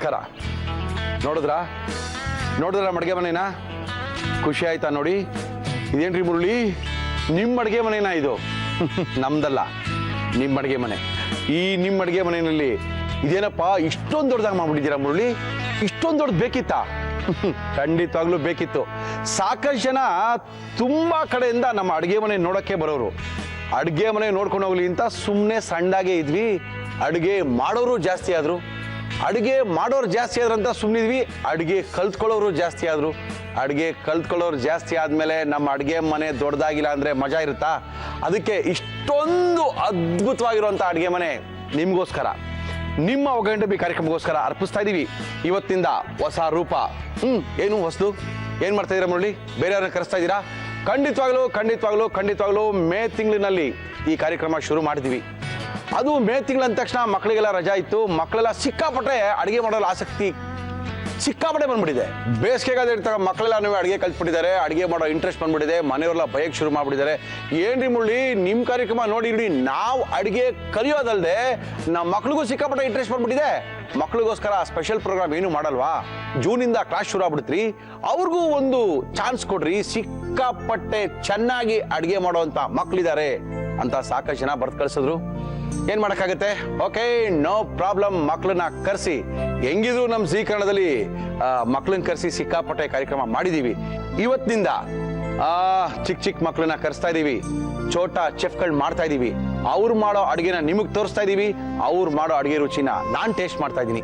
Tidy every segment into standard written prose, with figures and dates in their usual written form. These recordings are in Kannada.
ನಮಸ್ಕಾರ. ನೋಡಿದ್ರಾ ಅಡುಗೆ ಮನೇನ? ಖುಷಿ ಆಯ್ತಾ ನೋಡಿ? ಇದೇನ್ರಿ ಮುರಳಿ, ನಿಮ್ಮ ಅಡುಗೆ ಮನೇನ ಇದು? ನಮ್ದಲ್ಲ, ನಿಮ್ಮ ಅಡುಗೆ ಮನೆ. ಈ ನಿಮ್ಮ ಅಡುಗೆ ಮನೆಯಲ್ಲಿ ಇದೇನಪ್ಪ ಇಷ್ಟೊಂದು ದೊಡ್ಡದಾಗಿ ಮಾಡ್ಬಿಟ್ಟಿದ್ದೀರಾ ಮುರಳಿ? ಇಷ್ಟೊಂದು ದೊಡ್ಡದು ಬೇಕಿತ್ತಾ? ಖಂಡಿತವಾಗ್ಲೂ ಬೇಕಿತ್ತು. ಸಾಕಷ್ಟು ಜನ ತುಂಬಾ ಕಡೆಯಿಂದ ನಮ್ಮ ಅಡುಗೆ ಮನೆ ನೋಡೋಕ್ಕೆ ಬರೋರು. ಅಡುಗೆ ಮನೆ ನೋಡ್ಕೊಂಡು ಹೋಗ್ಲಿ ಅಂತ ಸುಮ್ಮನೆ ಸಣ್ಣದಾಗೆ ಇದ್ವಿ. ಅಡುಗೆ ಮಾಡೋರು ಜಾಸ್ತಿ ಆದ್ರು, ಅಡುಗೆ ಮಾಡೋರು ಜಾಸ್ತಿ ಆದ್ರಂತ ಸುಮ್ಮನಿದ್ವಿ. ಅಡುಗೆ ಕಲ್ತ್ಕೊಳ್ಳೋರು ಜಾಸ್ತಿ ಆದ್ರು. ಅಡುಗೆ ಕಲ್ತ್ಕೊಳ್ಳೋರು ಜಾಸ್ತಿ ಆದ್ಮೇಲೆ ನಮ್ಮ ಅಡುಗೆ ಮನೆ ದೊಡ್ಡದಾಗಿಲ್ಲ ಅಂದ್ರೆ ಮಜಾ ಇರುತ್ತಾ? ಅದಕ್ಕೆ ಇಷ್ಟೊಂದು ಅದ್ಭುತವಾಗಿರುವಂಥ ಅಡುಗೆ ಮನೆ ನಿಮಗೋಸ್ಕರ, ನಿಮ್ಮ ಒಗ್ಗರಣೆ ಕಾರ್ಯಕ್ರಮಕ್ಕೋಸ್ಕರ ಅರ್ಪಿಸ್ತಾ ಇದೀವಿ ಇವತ್ತಿಂದ ಹೊಸ ರೂಪ. ಏನು ಹೊಸದು? ಏನು ಮಾಡ್ತಾ ಇದ್ದೀರಾ ಮುರಳಿ? ಬೇರೆಯವ್ರನ್ನ ಕರೆಸ್ತಾ ಇದ್ದೀರಾ? ಖಂಡಿತವಾಗ್ಲೂ ಮೇ ತಿಂಗಳಿನಲ್ಲಿ ಈ ಕಾರ್ಯಕ್ರಮ ಶುರು ಮಾಡಿದ್ವಿ. ಅದು ಮೇ ತಿಂಗಳ ಅಂದ ತಕ್ಷಣ ಮಕ್ಕಳಿಗೆಲ್ಲ ರಜಾ ಇತ್ತು. ಮಕ್ಕಳೆಲ್ಲ ಸಿಕ್ಕಾಪಟ್ಟೆ ಅಡುಗೆ ಮಾಡೋಲ್ಲ ಆಸಕ್ತಿ ಸಿಕ್ಕಾಪಟ್ಟೆ ಬಂದ್ಬಿಟ್ಟಿದೆ. ಬೇಸಿಗೆಗಾದ ಇರ್ತಾಗ ಮಕ್ಕಳೆಲ್ಲ ನೀವು ಅಡುಗೆ ಕಲ್ತ್ಬಿಟ್ಟಿದ್ದಾರೆ, ಅಡುಗೆ ಮಾಡೋ ಇಂಟ್ರೆಸ್ಟ್ ಬಂದ್ಬಿಟ್ಟಿದೆ. ಮನೆಯವರೆಲ್ಲ ಬಯಕ್ಕೆ ಶುರು ಮಾಡ್ಬಿಟ್ಟಿದ್ದಾರೆ. ಏನ್ರಿ ಮುರಳಿ, ನಿಮ್ಮ ಕಾರ್ಯಕ್ರಮ ನೋಡಿ ನಾವು ಅಡುಗೆ ಕಲಿಯೋದಲ್ಲದೆ ನಮ್ಮ ಮಕ್ಳಿಗೂ ಸಿಕ್ಕಾಪಟ್ಟೆ ಇಂಟ್ರೆಸ್ಟ್ ಬಂದ್ಬಿಟ್ಟಿದೆ. ಮಕ್ಳಿಗೋಸ್ಕರ ಸ್ಪೆಷಲ್ ಪ್ರೋಗ್ರಾಮ್ ಏನು ಮಾಡಲ್ವಾ? ಜೂನಿಂದ ಕ್ಲಾಸ್ ಶುರು ಆಗ್ಬಿಡ್ತ್ರಿ. ಅವ್ರಿಗೂ ಒಂದು ಚಾನ್ಸ್ ಕೊಡ್ರಿ. ಸಿಕ್ಕಾಪಟ್ಟೆ ಚೆನ್ನಾಗಿ ಅಡುಗೆ ಮಾಡೋವಂಥ ಮಕ್ಳಿದ್ದಾರೆ ಅಂತ ಸಾಕಷ್ಟು ಜನ ಬರ್ತ್ ಕಳ್ಸಿದ್ರು. ಏನ್ ಮಾಡಕ್ಕಾಗತ್ತೆ? Okay, no problem. ಮಕ್ಕಳನ್ನ ಕರೆಸಿ, ಹೆಂಗಿದ್ರು ನಮ್ಮ ಸ್ವೀಕರಣದಲ್ಲಿ ಮಕ್ಕಳನ್ನ ಕರೆಸಿ ಸಿಕ್ಕಾಪಟ್ಟೆ ಕಾರ್ಯಕ್ರಮ ಮಾಡಿದೀವಿ. ಇವತ್ತಿನಿಂದ ಚಿಕ್ಕ ಮಕ್ಕಳನ್ನ ಕರೆಸ್ತಾ ಇದೀವಿ. ಛೋಟ ಚೆಫ್ಗಳು ಮಾಡ್ತಾ ಇದೀವಿ. ಅವ್ರು ಮಾಡೋ ಅಡುಗೆನ ನಿಮಗ್ ತೋರಿಸ್ತಾ ಇದೀವಿ. ಅವ್ರು ಮಾಡೋ ಅಡುಗೆ ರುಚಿನ ನಾನ್ ಟೇಸ್ಟ್ ಮಾಡ್ತಾ ಇದ್ದೀನಿ.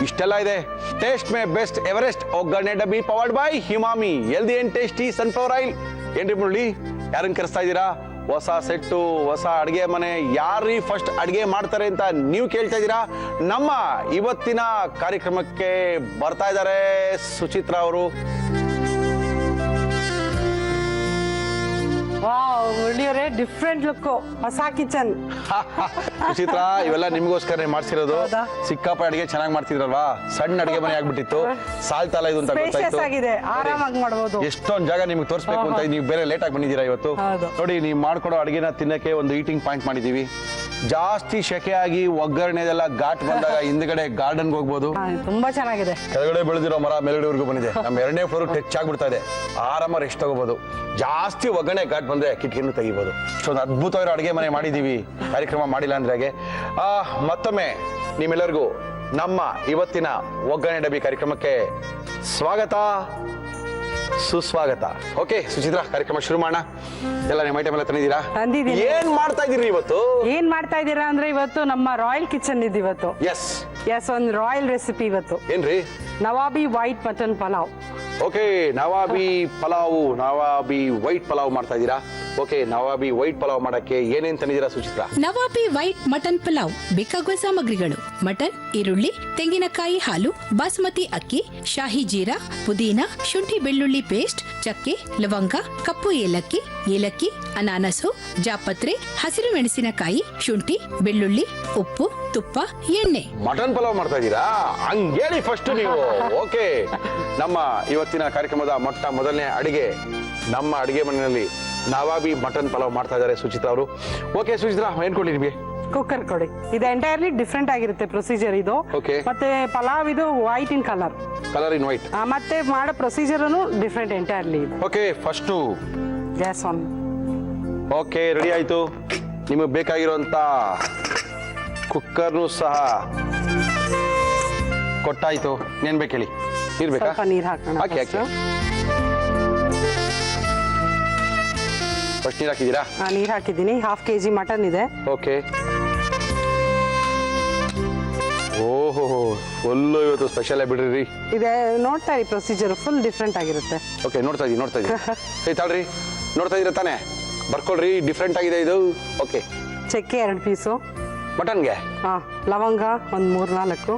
ಇಷ್ಟೆಲ್ಲ ಇದೆ. ಟೇಸ್ಟ್ ಮೇ ಬೆಸ್ಟ್ ಎವರೆಸ್ಟ್ ಒಗ್ಗರಣೆ ಡಬ್ಬಿ powered by Emami healthy and tasty sunflower oil. ಏನ್ರಿ ಮುರಳಿ, ಯಾರನ್ನ ಕರೆಸ್ತಾ ಇದ್ದೀರಾ? ಹೊಸ ಸೆಟ್ಟು, ಹೊಸ ಅಡುಗೆ ಮನೆ. ಯಾರೀ ಫಸ್ಟ್ ಅಡುಗೆ ಮಾಡ್ತಾರೆ ಅಂತ ನೀವು ಕೇಳ್ತಾ ಇದ್ದೀರಾ? ನಮ್ಮ ಇವತ್ತಿನ ಕಾರ್ಯಕ್ರಮಕ್ಕೆ ಬರ್ತಾ ಇದ್ದಾರೆ ಸುಚಿತ್ರಾ ಅವರು. ಮುರಳಿಯವರೇ, ಡಿಫ್ರೆಂಟ್ ಲುಕ್, ಹೊಸ ಕಿಚನ್. ಸುಚಿತ್ರಾ, ಇವೆಲ್ಲ ನಿಮ್ಗೋಸ್ಕರ ಮಾಡ್ಸಿರೋದು. ಸಿಕ್ಕಾಪಟ್ಟೆ ಅಡುಗೆ ಚೆನ್ನಾಗಿ ಮಾಡ್ತಿದ್ರಲ್ವಾ? ಸಣ್ಣ ಅಡುಗೆ ಮನೆ ಆಗ್ಬಿಟ್ಟಿತ್ತು, ಸಾಲ್ತಲ್ಲ ಇದು ಅಂತ ಗೊತ್ತಾಯ್ತು. ಆರಾಮಾಗಿ ಮಾಡಬಹುದು. ಎಷ್ಟೊಂದು ಜಾಗ ನಿಮ್ಗೆ ತೋರಿಸ್ಬೇಕು ಅಂತ ನೀವು ಬೇರೆ ಲೇಟ್ ಆಗಿ ಬಂದಿದ್ದೀರಾ ಇವತ್ತು. ನೋಡಿ, ನೀವು ಮಾಡ್ಕೊಡೋ ಅಡುಗೆನ ತಿನ್ನಕ್ಕೆ ಒಂದು ಈಟಿಂಗ್ ಪಾಯಿಂಟ್ ಮಾಡಿದೀವಿ. ಜಾಸ್ತಿ ಶೆಕೆಯಾಗಿ ಒಗ್ಗರಣೆದೆಲ್ಲ ಘಾಟ್ ಬಂದಾಗ ಹಿಂದ್ಗಡೆ ಗಾರ್ಡನ್ಗೆ ಹೋಗ್ಬೋದು. ತುಂಬಾ ಚೆನ್ನಾಗಿದೆ. ಕೆಳಗಡೆ ಬೆಳೆದಿರೋ ಮರ ಮೇಲ್ಗಡೆವರೆಗೂ ಬಂದಿದೆ. ನಮ್ಮ 2ನೇ ಫ್ಲೋರ್ ಟಚ್ ಆಗ್ಬಿಡ್ತಾ ಇದೆ. ಆರಾಮ ರೆಸ್ಟ್ ತಗೋಬಹುದು. ಜಾಸ್ತಿ ಒಗ್ಗರಣೆ ಘಾಟ್ ಬಂದ್ರೆ ಕಿಟಕಿನೂ ತೆಗಿಬಹುದು. ಇಷ್ಟೊಂದು ಅದ್ಭುತವಾಗಿರೋ ಅಡುಗೆ ಮನೆ ಮಾಡಿದೀವಿ. ಕಾರ್ಯಕ್ರಮ ಮಾಡಿಲ್ಲ ಅಂದ್ರೆ ಹಾಗೆ. ಮತ್ತೊಮ್ಮೆ ನಿಮ್ಮೆಲ್ಲರಿಗೂ ನಮ್ಮ ಇವತ್ತಿನ ಒಗ್ಗರಣೆ ಡಬ್ಬಿ ಕಾರ್ಯಕ್ರಮಕ್ಕೆ ಸ್ವಾಗತ, ಸುಸ್ವಾಗತ. ಓಕೆ ಸುಚಿತ್ರಾ, ಕಾರ್ಯಕ್ರಮ ಶುರು ಮಾಡೋಣ. ಎಲ್ಲ ನಿಮ್ಮ ಐಟಮ್ ಎಲ್ಲ ತಂದಿದ್ದೀರಾ? ಏನ್ ಮಾಡ್ತಾ ಇದೀರಿ ಇವತ್ತು? ಏನ್ ಮಾಡ್ತಾ ಇದ್ದೀರಾ ಅಂದ್ರೆ ಇವತ್ತು ನಮ್ಮ ರಾಯಲ್ ಕಿಚನ್ ಇದೆ ಇವತ್ತು. ಎಸ್, ಒಂದು ರಾಯಲ್ ರೆಸಿಪಿ ಇವತ್ತು. ಏನ್ರಿ? Nawabi white mutton pulao. Okay, Nawabi white pulao ಮಾಡ್ತಾ ಇದ್ದೀರಾ? ಓಕೆ, ನವಾಬಿ ವೈಟ್ ಪಲಾವ್ ಮಾಡಕ್ಕೆ ಏನೇನ್ ತಂದಿದ್ದೀರಾ ಸುಚಿತ್ರಾ? ನವಾಬಿ ವೈಟ್ ಮಟನ್ ಪಲಾವ್ ಬೇಕಾಗುವ ಸಾಮಗ್ರಿಗಳು: ಮಟನ್, ಈರುಳ್ಳಿ, ತೆಂಗಿನಕಾಯಿ ಹಾಲು, ಬಾಸ್ಮತಿ ಅಕ್ಕಿ, ಶಾಹಿ ಜೀರಾ, ಪುದೀನಾ, ಶುಂಠಿ ಬೆಳ್ಳುಳ್ಳಿ ಪೇಸ್ಟ್, ಚಕ್ಕೆ, ಲವಂಗ, ಕಪ್ಪು ಏಲಕ್ಕಿ, ಅನಾನಸು, ಜಾಪತ್ರೆ, ಹಸಿರು ಮೆಣಸಿನಕಾಯಿ, ಶುಂಠಿ, ಬೆಳ್ಳುಳ್ಳಿ, ಉಪ್ಪು, ತುಪ್ಪ, ಎಣ್ಣೆ. ಮಟನ್ ಪಲಾವ್ ಮಾಡ್ತಾ ಇದ್ದೀರಾ? ಹಂಗೇಳಿ ಫಸ್ಟ್ ನೀವು. ಓಕೆ, ನಮ್ಮ ಇವತ್ತಿನ ಕಾರ್ಯಕ್ರಮದ ಮೊದಲನೇ ಅಡಿಗೆ ನಮ್ಮ ಅಡಿಗೆ ಮನೆಯಲ್ಲಿ ನವಾಬಿ ಮಟನ್ ಪಲಾವ್ ಮಾಡ್ತಾ ಇದ್ದಾರೆ ಸುಚಿತ್ರಾ ಅವರು. ಓಕೆ ಸುಚಿತ್ರಾ, ಏನ್ ಕೊಡಿ ನಿಮಗೆ? ಕುಕ್ಕರ್ ಕೊಡಿ. ಇದು ಎಂಟೈರ್ಲಿ ಡಿಫ್ರೆಂಟ್ ಆಗಿರುತ್ತೆ ಪ್ರೊಸೀಜರ್ ಇದು. ಮತ್ತೆ ಪಲಾವ್ ಇದು white in colour in white. ಮತ್ತೆ ಮಾಡೋ procedure different entirely. Okay, first gas on. Okay, ready ಆಯ್ತು. ನಿಮಗೆ ಬೇಕಾಗಿರುವಂತ ಕುಕ್ಕರ್ನು ಸಹ ಕೊಟ್ಟಾಯ್ತು. ಏನ್ ಬೇಕು ಹೇಳಿ? ನೀರ್ ಬೇಕಾ? ನೀರ್ ಹಾಕೋಣ. ಹಾಕಿ. ಫಸ್ಟ್ ನೀರ್ ಹಾಕಿದ್ದೀರಾ? ನೀರ್ ಹಾಕಿದ್ದೀನಿ. 1/2 kg ಮಟನ್ ಇದೆ. ಓಕೆ. ಓಹೋ, ಫುಲ್ ಇವತ್ತು ಸ್ಪೆಷಲ್ ಬಿಡ್ರಿ. ಇದೆ ನೋಡ್ತಾ ಇರಿ, ಪ್ರೊಸೀಜರ್ ಫುಲ್ ಡಿಫ್ರೆಂಟ್ ಆಗಿರುತ್ತೆ. ಓಕೆ, ನೋಡ್ತಾ ಇದ್ದೀನಿ. ತಾಳ್ರಿ, ನೋಡ್ತಾ ಇದ್ದೀರಾ ತಾನೆ? ಬರ್ಕೊಳ್ರಿ, ಡಿಫ್ರೆಂಟ್ ಆಗಿದೆ ಇದು. ಓಕೆ. ಚಕ್ಕೆ 2 ಪೀಸು ಮಟನ್ಗೆ. ಲವಂಗ ಒಂದು 3-4.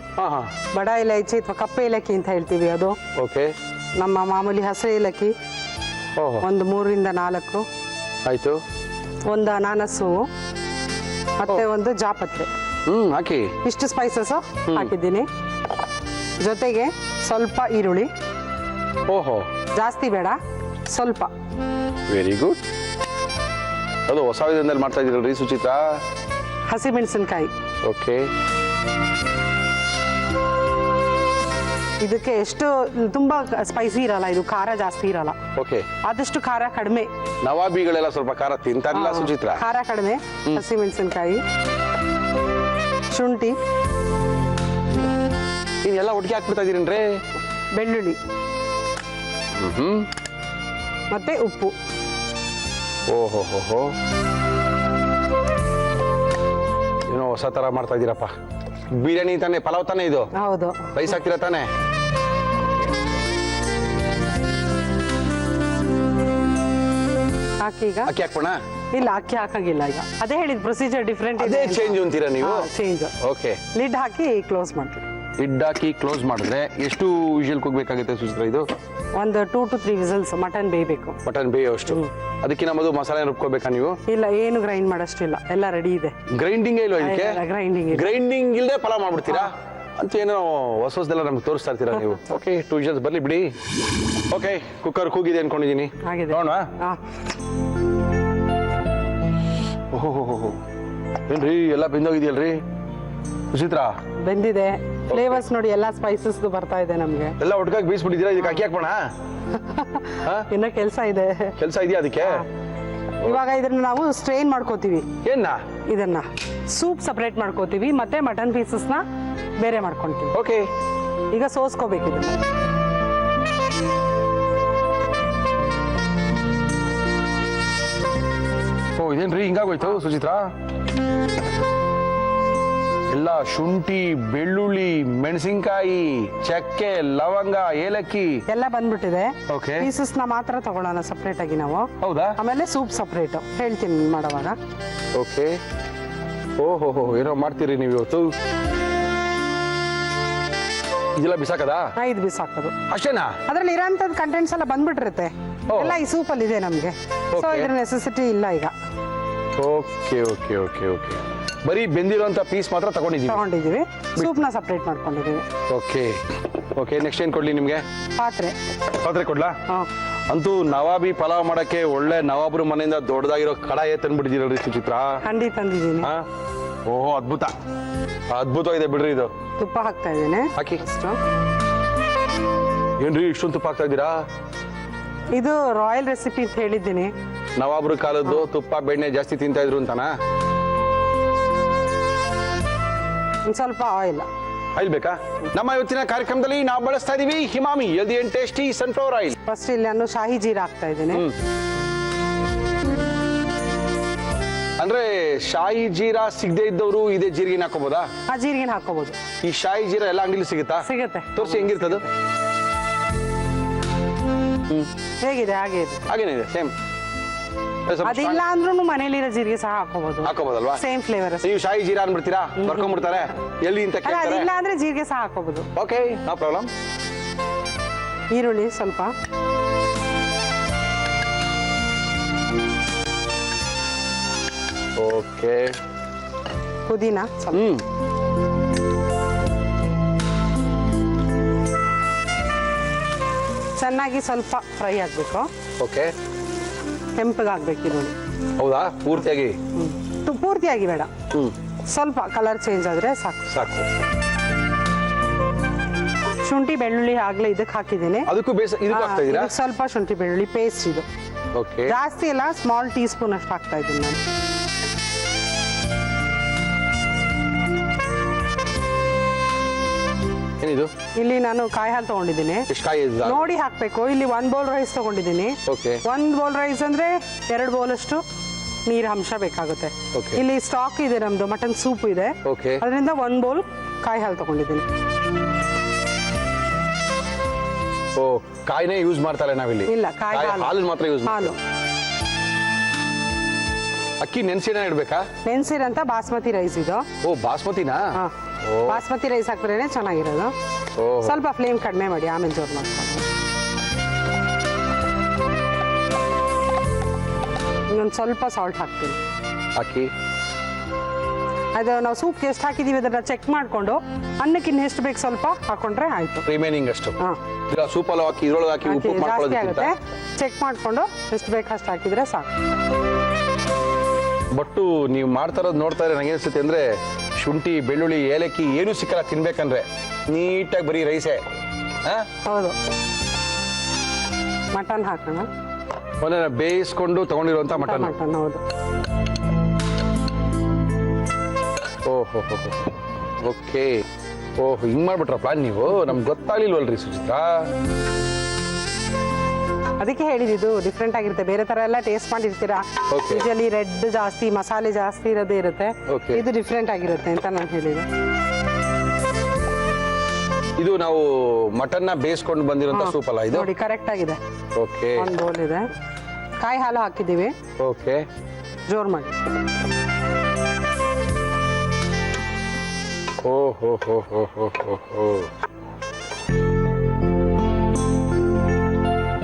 ಬಡ ಇಲೈಚಿ ಅಥವಾ ಕಪ್ಪೆ ಏಲಕ್ಕಿ ಅಂತ ಹೇಳ್ತೀವಿ ಅದು. ಓಕೆ. ನಮ್ಮ ಮಾಮೂಲಿ ಹಸಿರು ಏಲಕ್ಕಿ ಒಂದು 3-4. ಆಯ್ತು. ಒಂದು ಅನಾನಸು ಮತ್ತೆ ಒಂದು ಜಾಪತ್ರೆ. ಹಾಕಿ. ಇಷ್ಟು ಸ್ಪೈಸಸ್ ಹಾಕಿದ್ದೀನಿ. ಜೊತೆಗೆ ಸ್ವಲ್ಪ ಈರುಳ್ಳಿ. ಓಹೋ, ಜಾಸ್ತಿ ಬೇಡ, ಸ್ವಲ್ಪ. Very good. ಅದು ಹೊಸ ವಿಧಾನದಲ್ಲಿ ಮಾಡ್ತಾ ಇದ್ದೀರಲ್ರಿ ಸುಚಿತ್ರಾ? ಹಸಿಮೆಣಸಿನಕಾಯಿ. ಓಕೆ. ಇದಕ್ಕೆ ಎಷ್ಟು ತುಂಬಾ ಸ್ಪೈಸಿ ಇರಲ್ಲ, ಇದು ಖಾರ ಜಾಸ್ತಿ ಇರಲ್ಲ, ಓಕೆ. ಆದಷ್ಟು ಖಾರ ಕಡಿಮೆ. ನವಾಬಿಗಳೆಲ್ಲ ಸ್ವಲ್ಪ ಖಾರ ತಿಂತಾರಿಲ್ಲ ಸುಚಿತ್ರ. ಖಾರ ಕಡಿಮೆ, ಹಸಿಮೆಣಸಿನಕಾಯಿ, ಶುಂಠಿ, ಇದೆಲ್ಲ ಒಟ್ಟಿಗೆ ಹಾಕ್ಬಿಡ್ತಾ ಇದೀರೇನ್ರಿ? ಬೆಳ್ಳುಳ್ಳಿ ಮತ್ತೆ ಉಪ್ಪು. ಓಹೋ, ಏನೋ ಹೊಸ ತರ ಮಾಡ್ತಾ ಇದೀರಪ್ಪ. ಬಿರಿಯಾನಿ ತಾನೆ, ಪಲಾವ್ ತಾನೆ ಇದು? ಹೌದು. ರೈಸ್ ಹಾಕ್ತೀರಾ ತಾನೆ? ಹಾಕಿ ಈಗ ಅಕ್ಕಿ ಹಾಕ್ಬೋಣ? ಇಲ್ಲ, ಅಕ್ಕಿ ಹಾಕಂಗಿಲ್ಲ ಈಗ. ಅದೇ ಹೇಳಿದ್ ಪ್ರೊಸೀಜರ್ ಡಿಫ್ರೆಂಟ್ ಅದೇ ಚೇಂಜ್ ಅಂತೀರಾ ನೀವು? ಚೇಂಜ್. ಓಕೆ. ಲಿಡ್ ಹಾಕಿ ಕ್ಲೋಸ್ ಮಾಡ್ತೀವಿ. ಲಿಡ್ ಹಾಕಿ ಕ್ಲೋಸ್ ಮಾಡಿದ್ರೆ ಎಷ್ಟು ವಿಷಲ್ ಕೂಗ್ಬೇಕಾಗುತ್ತೆ ಸುಚಿತ್ರ ಇದು? ಒಂದು 2 to 3 ವಿಸಲ್ಸ್ ಮಟನ್ ಬೇಯಬೇಕು. ಮಟನ್ ಬೇಯೋಷ್ಟು. ಅದಕ್ಕಿಂತ ಮೊದಲು ಮಸಾಲೆ ರುಬ್ಕೋಬೇಕಾ ನೀವು? ಇಲ್ಲ, ಏನು ಗ್ರೈಂಡ್ ಮಾಡೋಷ್ಟಿಲ್ಲ, ಎಲ್ಲ ರೆಡಿ ಇದೆ. ಗ್ರೈಂಡಿಂಗ್ ಇಲ್ವಾ ಇದಕ್ಕೆ? ಗ್ರೈಂಡಿಂಗ್ ಇಲ್ಲದೆ ಪಲಾವ್ ಮಾಡ್ಬಿಡ್ತೀರಾ ಅಂತ ಏನೋ ಹೊಸದೆಲ್ಲ ನಮ್ಗೆ ತೋರಿಸ್ತಾ ಇರ್ತೀರಾ ನೀವು. ಓಕೆ, 2 ವಿಷಲ್ಸ್ ಬರ್ಲಿ ಬಿಡಿ. ಓಕೆ, ಕುಕ್ಕರ್ ಕೂಗಿದೆ ಅನ್ಕೊಂಡಿದೀನಿ. ನೋಡೋಣ. ಓಹೋ, ಏನ್ರಿ ಎಲ್ಲ ಬೆಂದೋಗಿದೆಯಲ್ರಿ ಸುಚಿತ್ರ? ಬೆಂದಿದೆ. ಫ್ಲೇವರ್ಸ್ ನೋಡಿ, ಎಲ್ಲ ಸ್ಪೈಸಸ್ ಬರ್ತಾ ಇದೆ ನಮ್ಗೆ. ಎಲ್ಲ ಒಟ್ಟಿಗೆ ಬೀಸ್ಬಿಟ್ಟಿದ್ದೀರಾ? ಇದಕ್ಕೆ ಅಕ್ಕಿ ಹಾಕ್ಬೋಣ? ಇನ್ನ ಕೆಲಸ ಇದೆ. ಕೆಲಸ ಇದೆಯಾ ಅದಕ್ಕೆ? ಇವಾಗ ಇದನ್ನ ನಾವು ಸ್ಟ್ರೈನ್ ಮಾಡ್ಕೋತೀವಿ. ಏನ್ನ? ಇದನ್ನ ಸೂಪ್ ಸಪರೇಟ್ ಮಾಡ್ಕೋತೀವಿ, ಮತ್ತೆ ಮಟನ್ ಪೀಸಸ್ ನ ಬೇರೆ ಮಾಡ್ಕೊಂತೀವಿ. ಓಕೆ. ಈಗ ಸೋಸ್ಕೋಬೇಕು ಇದನ್ನ. ಓ, ಇದೇನ್ರಿ ಹಿಂಗಾಗೋಯ್ತು ಸುಚಿತ್ರ? ಎಲ್ಲ ಶುಂಠಿ, ಬೆಳ್ಳುಳ್ಳಿ, ಮೆಣಸಿನಕಾಯಿ, ಚಕ್ಕೆ, ಲವಂಗ, ಏಲಕ್ಕಿ ಎಲ್ಲ ಬಂದ್ಬಿಟ್ಟಿದೆ. ಓಕೆ. ಪೀಸಸ್ ನ ಮಾತ್ರ ತಗೊಳ್ಳೋಣ ಸಪರೇಟ್ ಆಗಿ ನಾವು. ಹೌದಾ? ಆಮೇಲೆ ಸೂಪ್ ಸಪರೇಟ್ ಹೇಳ್ತೀನಿ ಮಾಡೋವಾಗ. ಓಕೆ. ಓಹೋ, ಏನೋ ಮಾಡ್ತೀರಿ ನೀವು ಇವತ್ತು. ಇದೆಲ್ಲ ಬಿಸಾಕದಾ? ಇದು ಬಿಸಾಕೋದು ಅಷ್ಟೇನಾ? ಅದ್ರಲ್ಲಿ ಇರೋಂಥದ್ದು ಕಂಟೆಂಟ್ಸ್ ಎಲ್ಲ ಬಂದ್ಬಿಟ್ಟಿರುತ್ತೆ. ಎಲ್ಲ ಈ ಸೂಪ್ ಅಲ್ಲಿ ಇದೆ ನಮ್ಗೆ. ಸೊ ಇದ್ರ ನೆಸೆಸಿಟಿ ಇಲ್ಲ ಈಗ. ಓಕೆ. ಬರೀ ಬೆಂದಿರೋಂಥ ಪೀಸ್ ಮಾತ್ರ ತಗೊಂಡಿದ್ದೀವಿ. ಸೂಪ್ ನ ಸಪರೇಟ್ ಮಾಡ್ಕೊಂಡಿದೀವಿ. ಓಕೆ. ನೆಕ್ಸ್ಟ್ ಏನ್ ಕೊಡ್ಲಿ ನಿಮ್ಗೆ? ಪಾತ್ರೆ ಕೊಡ್ಲಾ? ಅಂತೂ ನವಾಬಿ ಪಲಾವ್ ಮಾಡಕ್ಕೆ ಒಳ್ಳೆ ನವಾಬ್ರು ಮನೆಯಿಂದ ದೊಡ್ಡದಾಗಿರೋ ಕಡಾಯಿ ತಂದ್ಬಿಟ್ಟಿದ್ದೀರಲ್ರಿ ಸುಚಿತ್ರ? ಹಂಡಿ ತಂದಿದ್ದೀನಿ. ಓಹೋ, ಅದ್ಭುತವಾಗಿದೆ ಬಿಡ್ರಿ ಇದು. ತುಪ್ಪ ಹಾಕ್ತಾ ಇದ್ದೇನೆ. ಹಾಕಿ. ಏನ್ರಿ ಇಷ್ಟೊಂದು ತುಪ್ಪ ಹಾಕ್ತಾ ಇದ್ದೀರಾ? ಇದು ರಾಯಲ್ ರೆಸಿಪಿ ಅಂತ ಹೇಳಿದ್ದೀನಿ. ನವಾಬ್ರು ಕಾಲದ್ದು ತುಪ್ಪ ಬೆಣ್ಣೆ ಜಾಸ್ತಿ ತಿಂತಾ ಇದ್ರು ಅಂತಾನ? ಸ್ವಲ್ಪ ಆಯಿಲ್ ಬೇಕಾ? ನಮ್ಮ ಇವತ್ತಿನ ಕಾರ್ಯಕ್ರಮದಲ್ಲಿ ನಾವು ಬಳಸ್ತಾ ಇದೀವಿ Emami healthy and tasty sunflower oil. First ಇಲ್ಲಿ ನಾನು ಶಾಹಿ ಜೀರಾ ಹಾಕ್ತಾ ಇದ್ದೇನೆ. ಅಂದ್ರೆ ಶಾಹಿ ಜೀರಾ ಸಿಗದೆ ಇದ್ದವರು ಇದೇ ಜೀರಿಗೆನ ಹಾಕೋಬಹುದಾ? ಆ ಜೀರಿಗೆನ ಹಾಕೋಬಹುದು. ಈ ಶಾಹಿ ಜೀರಾ ಎಲ್ಲ ಅಂಗಡಿಲಿ ಸಿಗುತ್ತಾ? ಸಿಗುತ್ತೆ. ತೋರಿಸಿ ಹೆಂಗಿರ್ತದ? ಹೇಗಿದೆ? ಹಾಗೇನಿದೆ, ಸೇಮ್. ಅದಿಲ್ಲ ಅಂದ್ರೂ ಮನೇಲಿರೋ ಜೀರಿಗೆ ಸಹ ಹಾಕೋಬಹುದಲ್ವಾ? Same flavour. ನೀವು ಶಾಹಿ ಜೀರಾ ಅನ್ಬಿಡ್ತೀರಾ, ಬರ್ಕೊಂಡ್ಬಿಡ್ತಾರೆ ಎಲ್ಲಿ ಅಂತ ಕೇಳ್ತಾರೆ. ಅದಿಲ್ಲ ಅಂದ್ರೆ ಜೀರಿಗೆ ಸಹ ಹಾಕೋಬಹುದು. Okay, no problem. ಈರುಳ್ಳಿ ಸ್ವಲ್ಪ, ಓಕೆ. ಪುದೀನ ಸ್ವಲ್ಪ, ಚೆನ್ನಾಗಿ ಸ್ವಲ್ಪ ಫ್ರೈ ಆಗ್ಬೇಕು. ಓಕೆ. ಕೆಂಪಗಾಗ್ಬೇಕು ಈರುಳ್ಳಿ. ಹೌದಾ? ಪೂರ್ತಿಯಾಗಿ? ಪೂರ್ತಿಯಾಗಿ ಬೇಡ, ಸ್ವಲ್ಪ ಕಲರ್ ಚೇಂಜ್ ಆದ್ರೆ ಸಾಕು. ಶುಂಠಿ ಬೆಳ್ಳುಳ್ಳಿ ಆಗ್ಲೇ ಇದಕ್ಕೆ ಹಾಕಿದ್ದೀನಿ. ಅದಕ್ಕೂ ಇದಕ್ಕೂ ಹಾಕ್ತಾ ಇದೀರಾ? ಸ್ವಲ್ಪ ಶುಂಠಿ ಬೆಳ್ಳುಳ್ಳಿ ಪೇಸ್ಟ್ ಇದು. ಓಕೆ. ಜಾಸ್ತಿ ಇಲ್ಲ, ಸ್ಮಾಲ್ ಟೀ ಸ್ಪೂನ್ ಅಷ್ಟು ಹಾಕ್ತಾ ಇದ್ದೀನಿ ನಾನು. ಏನಿದು? ಇಲ್ಲಿ ನಾನು ಕಾಯಿ ಹಾಲು ತಗೊಂಡಿದ್ದೀನಿ. ನೋಡಿ ಹಾಕ್ಬೇಕು. ಇಲ್ಲಿ 1 ಬೌಲ್ ರೈಸ್ ತಗೊಂಡಿದ್ದೀನಿ. 1 ಬೌಲ್ ರೈಸ್ ಅಂದ್ರೆ 2 ಬೌಲ್ ಅಷ್ಟು ನೀರ್ ಅಂಶ ಬೇಕಾಗುತ್ತೆ. ಇಲ್ಲಿ ಸ್ಟಾಕ್ ಇದೆ, ನಮ್ದು ಮಟನ್ ಸೂಪ್ ಇದೆ, ಅದರಿಂದ 1 ಬೌಲ್ ಕಾಯಿ ಹಾಲು ತಗೊಂಡಿದ್ದೀನಿ. ಕಾಯಿನೇ ಯೂಸ್ ಮಾಡ್ತಾರೆ ನಾವಿಲ್ಲಿ? ಇಲ್ಲ, ಕಾಯಿ ಹಾಲು ಮಾತ್ರ ಯೂಸ್. ಹಾಲು. ಅಕ್ಕಿ ನೆನ್ಸಿನ ಇಡ್ಬೇಕಾ? ನೆನ್ಸಿರಂತ ಬಾಸ್ಮತಿ ರೈಸ್ ಇದು. ಬಾಸ್ಮತಿನಾ? ಬಾಸ್ಮತಿ ರೈಸ್ ಹಾಕಿದ್ರೇನೆ ಚೆನ್ನಾಗಿರೋದು. ಸ್ವಲ್ಪ ಫ್ಲೇಮ್ ಕಡಿಮೆ ಮಾಡಿ, ಆಮೇಲೆ ಜೋರು ಮಾಡ್ಕೊಂಡು. ಇನ್ನೊಂದು ಸ್ವಲ್ಪ ಸಾಲ್ಟ್ ಹಾಕ್ತೀನಿ. ಅದು ನಾವು ಸೂಪ್ಗೆ ಎಷ್ಟು ಹಾಕಿದೀವಿ ಅದನ್ನ ಚೆಕ್ ಮಾಡ್ಕೊಂಡು ಅನ್ನಕ್ಕೆ ಇನ್ನು ಎಷ್ಟು ಬೇಕು ಸ್ವಲ್ಪ ಹಾಕೊಂಡ್ರೆ ಆಯ್ತು. ರಿಮೈನಿಂಗ್ ಅಷ್ಟು ಸೂಪ್ ಅಲ್ಲಿ ಹಾಕಿ ಇದ್ರೊಳಗೆ ಹಾಕಿ ಉಪ್ಪು ಜಾಸ್ತಿ ಆಗುತ್ತೆ. ಚೆಕ್ ಮಾಡ್ಕೊಂಡು ಎಷ್ಟು ಬೇಕು ಅಷ್ಟು ಹಾಕಿದ್ರೆ ಸಾಕು. ಬಟ್ಟು ನೀವು ಮಾಡ್ತಾ ಇರೋದು ನೋಡ್ತಾ ಇದ್ರೆ ನಂಗೆ ಅನ್ಸುತ್ತೆ ಅಂದ್ರೆ ಶುಂಠಿ ಬೆಳ್ಳುಳ್ಳಿ ಏಲಕ್ಕಿ ಏನು ಸಿಕ್ಕಲ್ಲ ತಿನ್ಬೇಕಂದ್ರೆ. ನೀಟಾಗಿ ಬರೀ ರೈಸೇ ಹೌದು. ಮಟನ್ ಹಾಕೋಣ. ಮೊನ್ನೆ ಬೇಯಿಸ್ಕೊಂಡು ತಗೊಂಡಿರುವಂತ ಮಟನ್. ಮಟನ್ ಹೌದು. ಓಹೋ ಓಕೆ. ಓಹ್ ಹಿಂಗ್ ಮಾಡ್ಬಿಟ್ರ ಪ್ಲಾನ್ ನೀವು? ನಮ್ಗೆ ಗೊತ್ತಾಗ್ಲಿಲ್ವಲ್ರಿ ಸುಚಿತ್ರಾ. ಅದಕ್ಕೆ ಹೇಳಿದ್ದು ಡಿಫ್ರೆಂಟ್ ಆಗಿರುತ್ತೆ. ಬೇರೆ ತರ ಎಲ್ಲ ಟೇಸ್ಟ್ ಮಾಡಿರ್ತೀರಾ, ಯೂಶಲಿ ರೆಡ್ ಜಾಸ್ತಿ ಮಸಾಲೆ ಜಾಸ್ತಿ ಇರೋದೇ ಇರುತ್ತೆ. ಇದು ಡಿಫ್ರೆಂಟ್ ಆಗಿರುತ್ತೆ ಅಂತ ನಾನು ಹೇಳಿದೆ. ಇದು ನಾವು ಮಟನ್ ನ ಬೇಯಿಸ್ಕೊಂಡು ಬಂದಿರುವಂತ ಸೂಪ್ ಅಲ್ಲ ಇದು? ನೋಡಿ ಕರೆಕ್ಟ್ ಆಗಿದೆ. ಓಕೆ. ಒಂದು ಬೌಲ್ ಇದೆ. ಕಾಯಿ ಹಾಲು ಹಾಕಿದ್ದೀವಿ. ಓಕೆ. ಜೋರ್ ಮಾಡಿ. ಓಹೋ ಹೋ ಹೋ ಹೋ ಹೋ ಹೋ.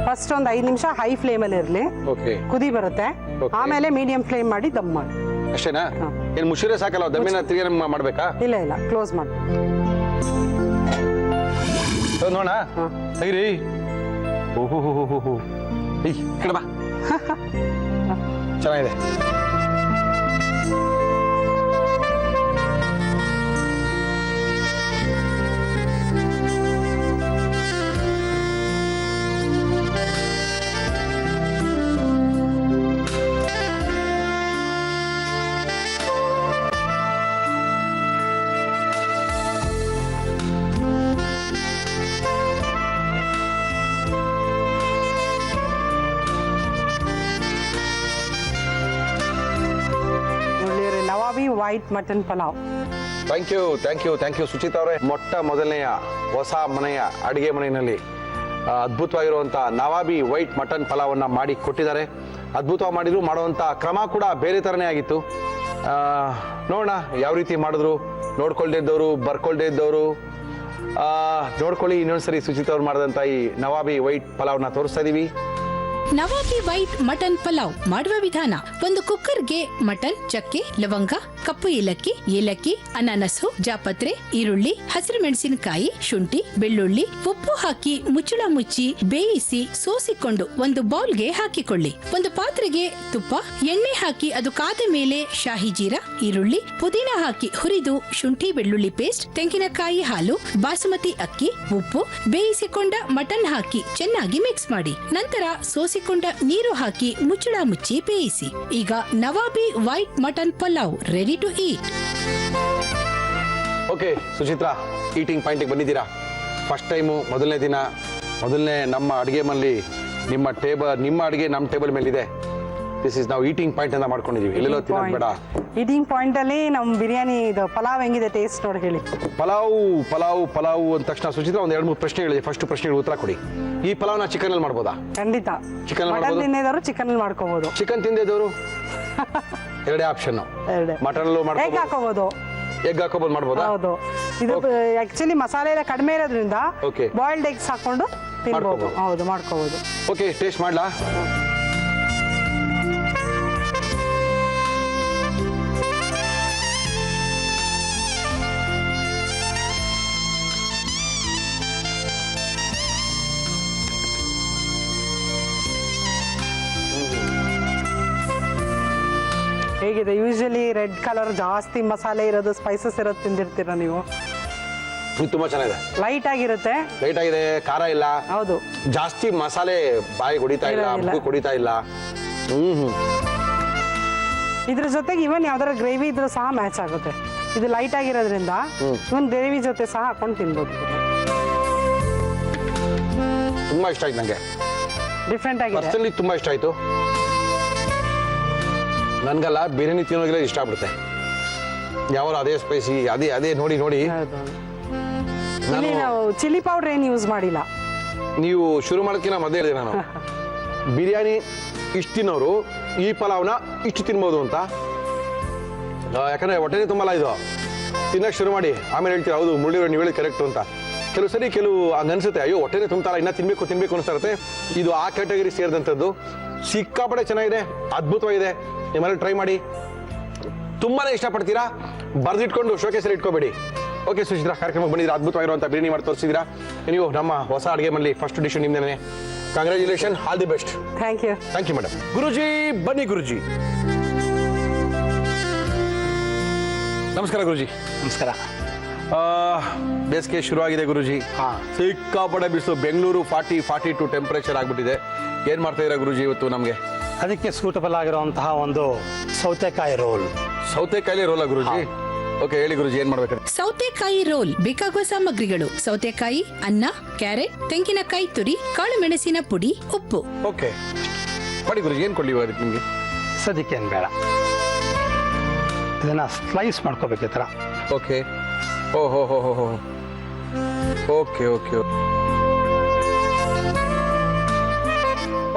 ಫಸ್ಟ್ ಒಂದು 5 ನಿಮಿಷ ಹೈ ಫ್ಲೇಮಲ್ಲಿ ಇರಲಿ. ಓಕೆ. ಕುದಿ ಬರುತ್ತೆ, ಆಮೇಲೆ ಮೀಡಿಯಂ ಫ್ಲೇಮ್ ಮಾಡಿ ದಮ್ ಮಾಡಿ. ಅಷ್ಟೇನಾ? ಏನು ಮುಷಿರೆ ಸಾಕಲ್ಲ, ದಮ್ಮಿನ ತಿರುಗಿ ಮಾಡ್ಬೇಕಾ? ಇಲ್ಲ ಇಲ್ಲ, ಕ್ಲೋಸ್ ಮಾಡಿ ನೋಡ. ತೆಗಿರಿ. ಓಹೋ ಹೋ ಹೋ ಹೋ. ಈ ಕಡೆ ಬಾ. ಚೆನ್ನಾಗಿದೆ. Nawabi white mutton pulao. Thank you Suchita ಅವರೇ. ಮೊಟ್ಟ ಮೊದಲನೆಯ ಹೊಸ ಮನೆಯ ಅಡಿಗೆ ಮನೆಯಲ್ಲಿ ಅದ್ಭುತವಾಗಿರುವಂಥ ನವಾಬಿ ವೈಟ್ ಮಟನ್ ಪಲಾವನ್ನ ಮಾಡಿ ಕೊಟ್ಟಿದ್ದಾರೆ. ಅದ್ಭುತವಾಗಿ ಮಾಡಿದ್ರು, ಮಾಡುವಂಥ ಕ್ರಮ ಕೂಡ ಬೇರೆ ಥರನೇ ಆಗಿತ್ತು. ನೋಡೋಣ ಯಾವ ರೀತಿ ಮಾಡಿದ್ರು. ನೋಡ್ಕೊಳ್ದೇ ಇದ್ದವರು, ಬರ್ಕೊಳ್ದೇ ಇದ್ದವರು ನೋಡ್ಕೊಳ್ಳಿ. ಇನ್ನೊಂದ್ಸರಿ ಸುಚಿತಾ ಅವ್ರು ಮಾಡಿದಂಥ ಈ ನವಾಬಿ ವೈಟ್ ಪಲಾವ್ನ ತೋರಿಸ್ತಾ ಇದೀವಿ. ನವಾಬಿ ವೈಟ್ ಮಟನ್ ಪಲಾವ್ ಮಾಡುವ ವಿಧಾನ: ಒಂದು ಕುಕ್ಕರ್ಗೆ ಮಟನ್, ಚಕ್ಕೆ, ಲವಂಗ, ಕಪ್ಪು ಏಲಕ್ಕಿ, ಅನಾನಸು, ಜಾಪತ್ರೆ, ಈರುಳ್ಳಿ, ಹಸಿರು ಮೆಣಸಿನಕಾಯಿ, ಶುಂಠಿ, ಬೆಳ್ಳುಳ್ಳಿ, ಉಪ್ಪು ಹಾಕಿ ಮುಚ್ಚಳ ಮುಚ್ಚಿ ಬೇಯಿಸಿ ಸೋಸಿಕೊಂಡು ಒಂದು ಬೌಲ್ಗೆ ಹಾಕಿಕೊಳ್ಳಿ. ಒಂದು ಪಾತ್ರೆಗೆ ತುಪ್ಪ, ಎಣ್ಣೆ ಹಾಕಿ ಅದು ಕಾದ ಮೇಲೆ ಶಾಹಿ ಜೀರಾ, ಈರುಳ್ಳಿ, ಪುದೀನ ಹಾಕಿ ಹುರಿದು ಶುಂಠಿ ಬೆಳ್ಳುಳ್ಳಿ ಪೇಸ್ಟ್, ತೆಂಗಿನಕಾಯಿ ಹಾಲು, ಬಾಸುಮತಿ ಅಕ್ಕಿ, ಉಪ್ಪು, ಬೇಯಿಸಿಕೊಂಡ ಮಟನ್ ಹಾಕಿ ಚೆನ್ನಾಗಿ ಮಿಕ್ಸ್ ಮಾಡಿ. ನಂತರ ಸೋಸಿಕೊಂಡ ನೀರು ಹಾಕಿ ಮುಚ್ಚಳ ಮುಚ್ಚಿ ಬೇಯಿಸಿ. ಈಗ nawabi white mutton pulao ready to eat. Okay Suchitra, eating ಪಾಯಿಂಟಿಗೆ ಬಂದಿದ್ದೀರಾ. ಫಸ್ಟ್ ಟೈಮು, ಮೊದಲನೇ ದಿನ, ಮೊದಲನೇ ನಮ್ಮ ಅಡುಗೆ ಮನೆಯಲ್ಲಿ ನಿಮ್ಮ ಅಡುಗೆ ನಮ್ಮ ಟೇಬಲ್ ಮೇಲಿದೆ. ದಿಸ್ ಇಸ್ ನಾವು ಈಟಿಂಗ್ ಪಾಯಿಂಟ್ ಅಂತ ಮಾಡ್ಕೊಂಡಿದೀವಿ. ಎಲ್ಲೆಲ್ಲೋ ತಿನ್ನೋದು ಬೇಡ. ಈಟಿಂಗ್ ಪಾಯಿಂಟ್ ಅಲ್ಲಿ ನಮ್ಮ ಬಿರಿಯಾನಿ ಇದು ಪಲಾವ್ ಹೆಂಗಿದೆ ಟೇಸ್ಟ್ ನೋಡಿ ಹೇಳಿ. ಪಲಾವ್ ಅಂದ ತಕ್ಷಣ ಸುಚಿತ್ರಾ ಒಂದು 2-3 ಪ್ರಶ್ನೆ ಹೇಳಿದೆ. ಫಸ್ಟ್ ಪ್ರಶ್ನೆಗೆ ಉತ್ತರ ಕೊಡಿ. ಈ ಪಲಾವ್ನ ಚಿಕನ್ ಅಲ್ಲಿ ಮಾಡ್ಬೋದಾ? ಖಂಡಿತ. ಚಿಕನ್ ತಿಂದಿದ್ದವರು ಚಿಕನ್ ಅಲ್ಲಿ ಮಾಡ್ಕೋಬಹುದು. ಚಿಕನ್ ತಿಂದಿದ್ದವರು ಎರಡೇ ಆಪ್ಷನ್. ಮಟನ್ ಅಲ್ಲೂ ಹಾಕೋಬಹುದು, ಎಗ್ ಹಾಕೋಬಹುದು, ಮಾಡ್ಬೋದಾ? ಹೌದು. ಇದು ಆಕ್ಚುಲಿ ಮಸಾಲೆ ಎಲ್ಲ ಕಡಿಮೆ ಇರೋದ್ರಿಂದ ಬಾಯ್ಲ್ಡ್ ಎಗ್ಸ್ ಹಾಕೊಂಡು ತಿನ್ಬಹುದು. ಹೌದು, ಮಾಡ್ಕೋಬಹುದು. ಓಕೆ, ಟೇಸ್ಟ್ ಮಾಡ್ಲಾ? ಹೇಗಿದೆ? ಯೂಶಲಿ ರೆಡ್ ಕಲರ್ ಜಾಸ್ತಿ ಮಸಾಲೆ ಇರೋದು, ಸ್ಪೈಸಸ್ ಇರೋದು ತಿಂದಿರ್ತೀರ ನೀವು. ತುಂಬಾ ಚೆನ್ನಾಗಿದೆ. ಲೈಟ್ ಆಗಿರುತ್ತೆ. ಲೈಟ್ ಆಗಿದೆ, ಖಾರ ಇಲ್ಲ. ಹೌದು. ಜಾಸ್ತಿ ಮಸಾಲೆ ಬಾಯಿ ಹೊಡಿತಾ ಇಲ್ಲ, ಮುಖ ಹೊಡಿತಾ ಇಲ್ಲ. ಇದ್ರ ಜೊತೆಗೆ ಇವನ್ ಯಾವ್ದಾರ ಗ್ರೇವಿ ಇದ್ರೂ ಸಹ ಮ್ಯಾಚ್ ಆಗುತ್ತೆ. ಇದು ಲೈಟ್ ಆಗಿರೋದ್ರಿಂದ ಇವನ್ ಗ್ರೇವಿ ಜೊತೆ ಸಹ ಹಾಕೊಂಡು ತಿನ್ಬೋದು. ತುಂಬಾ ಇಷ್ಟ ಆಯ್ತು ನಂಗೆ. ಡಿಫ್ರೆಂಟ್ ಆಗಿದೆ. ಪರ್ಸನಲಿ ತುಂಬಾ ಇಷ್ಟ ಆಯ್ತು. ನನ್ಗಲ್ಲ, ಬಿರಿಯಾನಿ ತಿನ್ನೋಗಿಲ್ಲ ಇಷ್ಟ ಆಗ್ಬಿಡುತ್ತೆ. ಯಾವ ಅದೇ ಸ್ಪೈಸಿ, ಅದೇ ನೋಡಿ. ಇಲ್ಲಿ ನಾವು ಚಿಲ್ಲಿ ಪೌಡರ್ ಏನು ಯೂಸ್ ಮಾಡಿಲ್ಲ. ನೀವು ಶುರು ಮಾಡೋಕ್ಕಿಂತ ಮೊದಲೇ ಹೇಳಿದೆ ನಾನು, ಬಿರಿಯಾನಿ ಇಷ್ಟು ತಿನ್ನೋರು ಈ ಪಲಾವ್ನ ಇಷ್ಟು ತಿನ್ಬೋದು ಅಂತ. ಯಾಕಂದ್ರೆ ಹೊಟ್ಟೆನೇ ತುಂಬಲ್ಲ ಇದು. ತಿನ್ನಕ್ಕೆ ಶುರು ಮಾಡಿ ಆಮೇಲೆ ಹೇಳ್ತೀರ ಹೌದು ಮುಳ್ಳಿರೋ ನೀವು ಹೇಳಿ ಕರೆಕ್ಟು ಅಂತ. ಕೆಲವು ಸರಿ ಹಂಗನ್ಸುತ್ತೆ, ಅಯ್ಯೋ ಹೊಟ್ಟೆನೇ ತುಂಬಲ್ಲ, ಇನ್ನ ತಿನ್ಬೇಕು ಅನಿಸ್ತಾ. ಇದು ಆ ಕ್ಯಾಟಗರಿ ಸೇರಿದಂಥದ್ದು. ಸಿಕ್ಕಾಪಟ್ಟೆ ಚೆನ್ನಾಗಿದೆ, ಅದ್ಭುತವಾಗಿದೆ. ನಿಮ್ಮಲ್ಲಿ ಟ್ರೈ ಮಾಡಿ, ತುಂಬಾನೇ ಇಷ್ಟಪಡ್ತೀರಾ. ಬರೆದಿಟ್ಕೊಂಡು ಶೋಕೇಸಲ್ಲಿ ಇಟ್ಕೋಬೇಡಿ. ಓಕೆ ಸುಚಿತ್ರಾ, ಕಾರ್ಯಕ್ರಮಕ್ಕೆ ಬಂದಿದ್ದೀರಾ, ಅದ್ಭುತವಾಗಿರುವಂಥ ಬಿರಿಯಾನಿ ಮಾಡಿ ತೋರಿಸಿದ್ದೀರಾ. ನೀವು ನಮ್ಮ ಹೊಸ ಅಡುಗೆ ಮನೆಯಲ್ಲಿ ಫಸ್ಟ್ ಡಿಶ್ ನಿಮ್ದೇನೆ. Congratulation, all the best. Thank you madam. Guruji ಬನ್ನಿ. ಗುರುಜಿ ನಮಸ್ಕಾರ. ಗುರುಜಿ ನಮಸ್ಕಾರ. ಬೇಸಿಗೆ ಶುರುವಾಗಿದೆ ಗುರುಜಿ. ಸಿಕ್ಕಾಪಟ್ಟೆ ಬಿಸಿಲು, ಬೆಂಗಳೂರು 40-42 ಟೆಂಪರೇಚರ್ ಆಗ್ಬಿಟ್ಟಿದೆ. ಏನ್ ಮಾಡ್ತಾ ಇದ್ದೀರಾ ಗುರುಜಿ ಇವತ್ತು ನಮಗೆ? ಅದಕ್ಕೆ ಸೂಟಬಲ್ ಆಗಿರುವಂತಹ ಒಂದು ಸೌತೆಕಾಯಿ ರೋಲ್. ಸೌತೆಕಾಯಿ ರೋಲ ಗುರುಜಿ? ಓಕೆ, ಹೇಳಿ ಗುರುಜಿ, ಏನ್ ಮಾಡ್ಬೇಕು? ಸೌತೆಕಾಯಿ ರೋಲ್ ಬೇಕಾಗುವ ಸಾಮಗ್ರಿಗಳು: ಸೌತೆಕಾಯಿ, ಅನ್ನ, ಕ್ಯಾರೆಟ್, ತೆಂಗಿನಕಾಯಿ ತುರಿ, ಕಾಳು ಮೆಣಸಿನ ಪುಡಿ, ಉಪ್ಪು. ಓಕೆ, ಮಾಡಿ ಗುರುಜಿ. ಏನ್ ಕೊಡ್ಲಿ ಅದಕ್ಕೆ ನಿಮಗೆ? ಸದ್ಯಕ್ಕೆ ಏನು ಬೇಡ, ಇದನ್ನ ಸ್ಲೈಸ್ ಮಾಡ್ಕೋಬೇಕು ಈ ಥರ. ಓಕೆ, ಓಹೋ ಹೋ ಹೋ ಹೋ, ಓಕೆ ಓಕೆ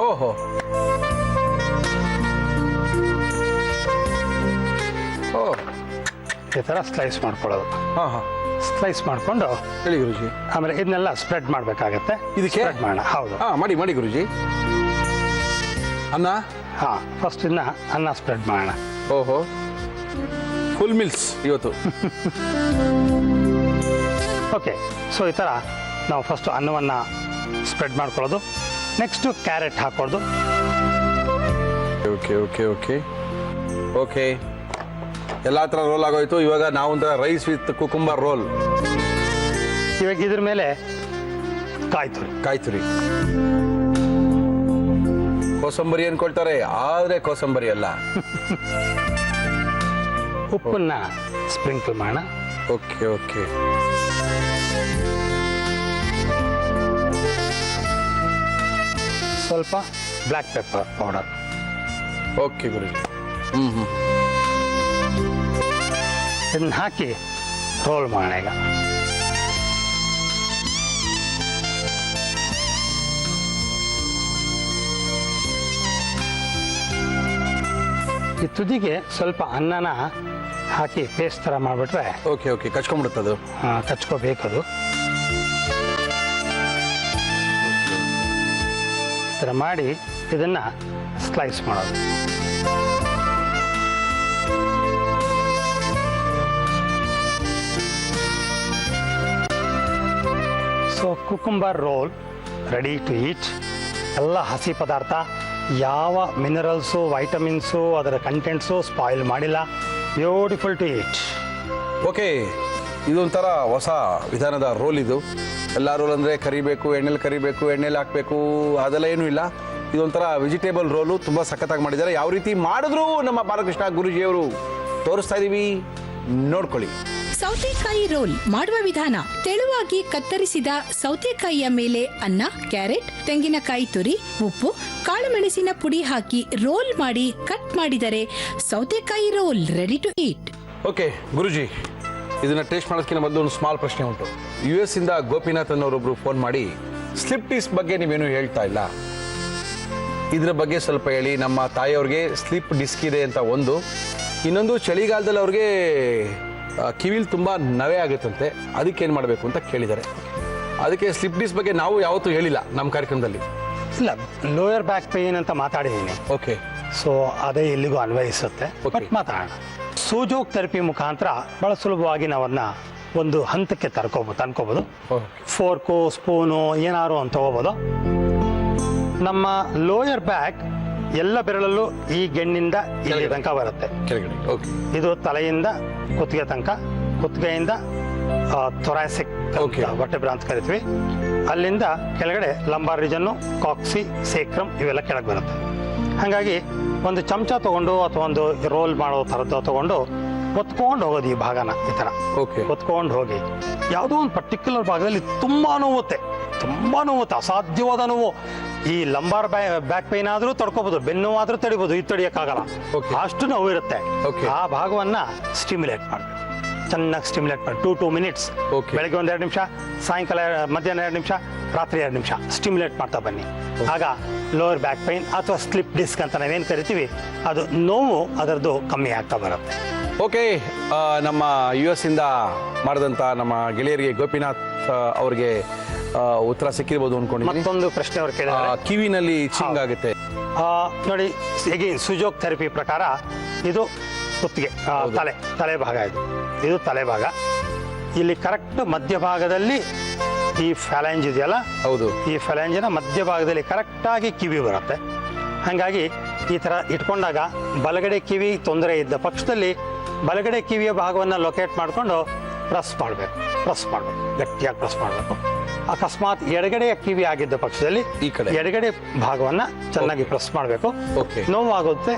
ಓಹೋ, ಓ, ಈ ಥರ ಸ್ಲೈಸ್ ಮಾಡ್ಕೊಳ್ಳೋದು. ಹಾಂ ಹಾಂ, ಸ್ಲೈಸ್ ಮಾಡಿಕೊಂಡು ಹೇಳಿ ಗುರುಜಿ. ಆಮೇಲೆ ಇದನ್ನೆಲ್ಲ ಸ್ಪ್ರೆಡ್ ಮಾಡಬೇಕಾಗತ್ತೆ. ಇದಕ್ಕೆ ಸ್ಪ್ರೆಡ್ ಮಾಡೋಣ. ಹೌದು, ಹಾಂ, ಮಾಡಿ ಮಾಡಿ ಗುರುಜಿ. ಅನ್ನ, ಹಾಂ, ಫಸ್ಟ್ ಇದನ್ನ ಅನ್ನ ಸ್ಪ್ರೆಡ್ ಮಾಡೋಣ. ಓಹೋ, ಫುಲ್ ಮಿಲ್ಸ್ ಇವತ್ತು. ಓಕೆ, ಸೊ ಈ ಥರ ನಾವು ಫಸ್ಟು ಅನ್ನವನ್ನು ಸ್ಪ್ರೆಡ್ ಮಾಡ್ಕೊಳ್ಳೋದು. ನೆಕ್ಸ್ಟು ಕ್ಯಾರೆಟ್ ಹಾಕೊಳ್ಳೋದು. ಓಕೆ ಓಕೆ ಓಕೆ ಓಕೆ, ಎಲ್ಲ ಥರ ರೋಲ್ ಆಗೋಯ್ತು. ಇವಾಗ ನಾವು ಒಂಥರ ರೈಸ್ ವಿತ್ ಕುಕುಂಬರ್ ರೋಲ್. ಇವಾಗ ಇದ್ರ ಮೇಲೆ ಕಾಯಿ ತುರಿ. ಕಾಯಿ ತುರಿ, ಕೋಸಂಬರಿ ಅನ್ಕೊಳ್ತಾರೆ, ಆದರೆ ಕೋಸಂಬರಿ ಅಲ್ಲ. ಉಪ್ಪನ್ನ ಸ್ಪ್ರಿಂಕಲ್ ಮಾಡೋಣ. ಓಕೆ ಓಕೆ, ಸ್ವಲ್ಪ ಬ್ಲ್ಯಾಕ್ ಪೆಪ್ಪರ್ ಪೌಡರ್. ಓಕೆ ಗುರುಜಿ. ಹ್ಞೂ ಹ್ಞೂ, ಇದನ್ನ ಹಾಕಿ ರೋಲ್ ಮಾಡೋಣ. ಈಗ ಈ ತುದಿಗೆ ಸ್ವಲ್ಪ ಅನ್ನನ ಹಾಕಿ ಪೇಸ್ಟ್ ಥರ ಮಾಡಿಬಿಟ್ರೆ ಓಕೆ ಓಕೆ, ಕಚ್ಕೊಂಡ್ಬಿಡುತ್ತದು. ಕಚ್ಕೋಬೇಕದು. ಈ ಥರ ಮಾಡಿ ಇದನ್ನು ಸ್ಲೈಸ್ ಮಾಡೋದು. So cucumber roll ready to eat. ಎಲ್ಲ ಹಸಿ ಪದಾರ್ಥ, ಯಾವ ಮಿನರಲ್ಸು, ವೈಟಮಿನ್ಸು, ಅದರ ಕಂಟೆಂಟ್ಸು ಸ್ಪಾಯಿಲ್ ಮಾಡಿಲ್ಲ. Beautiful to eat. ಓಕೆ, ಇದೊಂಥರ ಹೊಸ ವಿಧಾನದ ರೋಲ್ ಇದು. ಎಲ್ಲ ರೋಲ್ ಅಂದರೆ ಕರಿಬೇಕು, ಎಣ್ಣೆಲಿ ಕರಿಬೇಕು, ಎಣ್ಣೆಲಿ ಹಾಕಬೇಕು, ಅದೆಲ್ಲ ಏನೂ ಇಲ್ಲ. ಇದೊಂಥರ ವೆಜಿಟೇಬಲ್ ರೋಲು. ತುಂಬ ಸಖತ್ತಾಗಿ ಮಾಡಿದ್ದಾರೆ. ಯಾವ ರೀತಿ ಮಾಡಿದ್ರು ನಮ್ಮ ಬಾಲಕೃಷ್ಣ ಗುರೂಜಿಯವರು ತೋರಿಸ್ತಾ ಇದ್ದೀವಿ, ನೋಡ್ಕೊಳ್ಳಿ. ಸೌತೆಕಾಯಿ ರೋಲ್ ಮಾಡುವ ವಿಧಾನ: ತೆಳುವಾಗಿ ಕತ್ತರಿಸಿದ ಸೌತೆಕಾಯಿಯ ಮೇಲೆ ಅನ್ನ, ಕ್ಯಾರೆಟ್, ತೆಂಗಿನಕಾಯಿ ತುರಿ, ಉಪ್ಪು, ಕಾಳು ಮೆಣಸಿನ ಪುಡಿ ಹಾಕಿ ರೋಲ್ ಮಾಡಿ ಕಟ್ ಮಾಡಿದರೆ ಸೌತೆಕಾಯಿ roll ready to eat. Okay Guruji, ಇದನ್ನ ಟೇಸ್ಟ್ ಮಾಡೋದಕ್ಕಿಂತ ಮೊದಲು ಒಂದು ಸ್ಮಾಲ್ ಪ್ರಶ್ನೆ ಉಂಟು. US ಇಂದ ಗೋಪಿನಾಥ್ ಅನ್ನೋರೊಬ್ರು ಫೋನ್ ಮಾಡಿ ಸ್ಲಿಪ್ ಡಿಸ್ಕ್ ಬಗ್ಗೆ ನೀವೇನು ಹೇಳ್ತಾ ಇಲ್ಲ, ಇದ್ರ ಬಗ್ಗೆ ಸ್ವಲ್ಪ ಹೇಳಿ. ನಮ್ಮ ತಾಯಿಯವ್ರಿಗೆ ಸ್ಲಿಪ್ ಡಿಸ್ಕ್ ಇದೆ ಅಂತ ಒಂದು, ಇನ್ನೊಂದು ಚಳಿಗಾಲದಲ್ಲಿ ಅವ್ರಿಗೆ ಕಿವಿಲ್ ತುಂಬ ನವೆ ಆಗುತ್ತಂತೆ, ಅದಕ್ಕೇನು ಮಾಡಬೇಕು ಅಂತ ಕೇಳಿದ್ದಾರೆ. ಅದಕ್ಕೆ ಸ್ಲಿಪ್ ಡಿಸ್ಕ್ ಬಗ್ಗೆ ನಾವು ಯಾವತ್ತೂ ಹೇಳಿಲ್ಲ ನಮ್ಮ ಕಾರ್ಯಕ್ರಮದಲ್ಲಿ. ಇಲ್ಲ, ಲೋಯರ್ ಬ್ಯಾಕ್ ಪೇನ್ ಅಂತ ಮಾತಾಡಿದ್ದೀನಿ. ಓಕೆ, ಸೊ ಅದೇ ಇಲ್ಲಿಗೂ ಅನ್ವಯಿಸುತ್ತೆ. Okay. ಬಟ್ ಮಾತಾಡೋಣ. ಸೂಜೋಗ್ ಥೆರಪಿ ಮುಖಾಂತರ ಭಾಳ ಸುಲಭವಾಗಿ ನಾವನ್ನ ಒಂದು ಹಂತಕ್ಕೆ ತಂದ್ಕೋಬೋದು. ಫೋರ್ಕು, ಸ್ಪೂನು ಏನಾರು ಅಂತ ತಗೋಬೋದು. ನಮ್ಮ ಲೋಯರ್ ಬ್ಯಾಕ್ ಎಲ್ಲ ಬೆರಳಲ್ಲೂ ಈ ಗೆಣ್ಣಿಂದ ಇಲ್ಲಿ ತನಕ ಬರುತ್ತೆ. ಕೆಳಗಡೆ. ಓಕೆ, ಇದು ತಲೆಯಿಂದ ಕುತ್ತಿಗೆ ತನಕ, ಕುತ್ತಿಗೆಯಿಂದ ಥೊರಾಸಿಕ್ Okay. ವರ್ಟೆಬ್ರಾ ಅಂತ ಕರಿತೀವಿ. ಅಲ್ಲಿಂದ ಕೆಳಗಡೆ ಲಂಬಾರ್ ರೀಜನ್ನು, ಕಾಕ್ಸಿ, ಸೇಕ್ರಮ್ ಇವೆಲ್ಲ ಕೆಳಗೆ ಬರುತ್ತೆ. ಹಾಗಾಗಿ ಒಂದು ಚಮಚ ತಗೊಂಡು ಅಥವಾ ಒಂದು ರೋಲ್ ಮಾಡೋ ಥರದ್ದು ತಗೊಂಡು ಒತ್ಕೊಂಡು ಹೋಗೋದು ಈ ಭಾಗನ ಈ ಥರ. ಓಕೆ, ಒತ್ಕೊಂಡು ಹೋಗಿ ಯಾವುದೋ ಒಂದು ಪರ್ಟಿಕ್ಯುಲರ್ ಭಾಗದಲ್ಲಿ ತುಂಬ ನೋವುತ್ತೆ, ಅಸಾಧ್ಯವಾದ ನೋವು. ಈ ಲಂಬಾರ್ ಬ್ಯಾಕ್ ಪೈನ್ ಆದರೂ ತಡ್ಕೋಬಹುದು, ಬೆನ್ನು ಆದರೂ ತಡಿಬೋದು, ಇದು ತಡಿಯೋಕ್ಕಾಗಲ್ಲ. Okay. ಅಷ್ಟು ನೋವು ಇರುತ್ತೆ. Okay. ಆ ಭಾಗವನ್ನ ಸ್ಟಿಮ್ಯುಲೇಟ್ ಮಾಡಬೇಕು, ಚೆನ್ನಾಗಿ ಸ್ಟಿಮ್ಯುಲೇಟ್ ಮಾಡಿ 2 ಮಿನಿಟ್ಸ್. Okay. ಬೆಳಗ್ಗೆ 1-2 ನಿಮಿಷ, ಸಾಯಂಕಾಲ ಮಧ್ಯಾಹ್ನ 2 ನಿಮಿಷ, ರಾತ್ರಿ 2 ನಿಮಿಷ ಸ್ಟಿಮ್ಯುಲೇಟ್ ಮಾಡ್ತಾ ಬನ್ನಿ. ಆಗ ಲೋವರ್ ಬ್ಯಾಕ್ ಪೈನ್ ಅಥವಾ ಸ್ಲಿಪ್ ಡಿಸ್ಕ್ ಅಂತ ನಾವೇನು ಕರಿತೀವಿ ಅದು ನೋವು ಅದರದ್ದು ಕಮ್ಮಿ ಆಗ್ತಾ ಬರುತ್ತೆ. ಓಕೆ, ನಮ್ಮ US ಇಂದ ಮಾಡಿದಂಥ ನಮ್ಮ ಗೆಳೆಯರಿಗೆ ಗೋಪಿನಾಥ್ ಅವ್ರಿಗೆ ಉತ್ತರ ಸಿಕ್ಕಿರ್ಬೋದು ಅನ್ಕೊಂಡಿದ್ದೀನಿ. ಮತ್ತೊಂದು ಪ್ರಶ್ನೆ ಅವ್ರು ಕೇಳಿದ್ದಾರೆ, ಕಿವಿನಲ್ಲಿ ಚಿಂಗ್ ಆಗುತ್ತೆ. ನೋಡಿ, ಎಗೇನ್ ಸುಜೋಗ್ ಥೆರಪಿ ಪ್ರಕಾರ ಇದು ಕುತ್ತಿಗೆ, ತಲೆ ಭಾಗ. ಇದು ತಲೆ ಭಾಗ. ಇಲ್ಲಿ ಕರೆಕ್ಟ್ ಮಧ್ಯಭಾಗದಲ್ಲಿ ಈ ಫ್ಯಾಲೆಂಜ್ ಇದೆಯಲ್ಲ, ಹೌದು, ಈ ಫ್ಯಾಲೆಂಜಿನ ಮಧ್ಯಭಾಗದಲ್ಲಿ ಕರೆಕ್ಟಾಗಿ ಕಿವಿ ಬರುತ್ತೆ. ಹಾಗಾಗಿ ಈ ಥರ ಇಟ್ಕೊಂಡಾಗ ಬಲಗಡೆ ಕಿವಿ ತೊಂದರೆ ಇದ್ದ ಪಕ್ಷದಲ್ಲಿ ಬಲಗಡೆ ಕಿವಿಯ ಭಾಗವನ್ನು ಲೊಕೇಟ್ ಮಾಡಿಕೊಂಡು ಪ್ರೆಸ್ ಮಾಡಬೇಕು ಗಟ್ಟಿಯಾಗಿ ಪ್ರೆಸ್ ಮಾಡಬೇಕು. ಅಕಸ್ಮಾತ್ ಎಡಗಡೆಯ ಕಿವಿ ಆಗಿದ್ದ ಪಕ್ಷದಲ್ಲಿ ಈ ಕಡೆ. ಎಡಗಡೆ ಭಾಗವನ್ನ ಚೆನ್ನಾಗಿ ಪ್ರೆಸ್ ಮಾಡಬೇಕು. Okay. ನೋವಾಗುತ್ತೆ,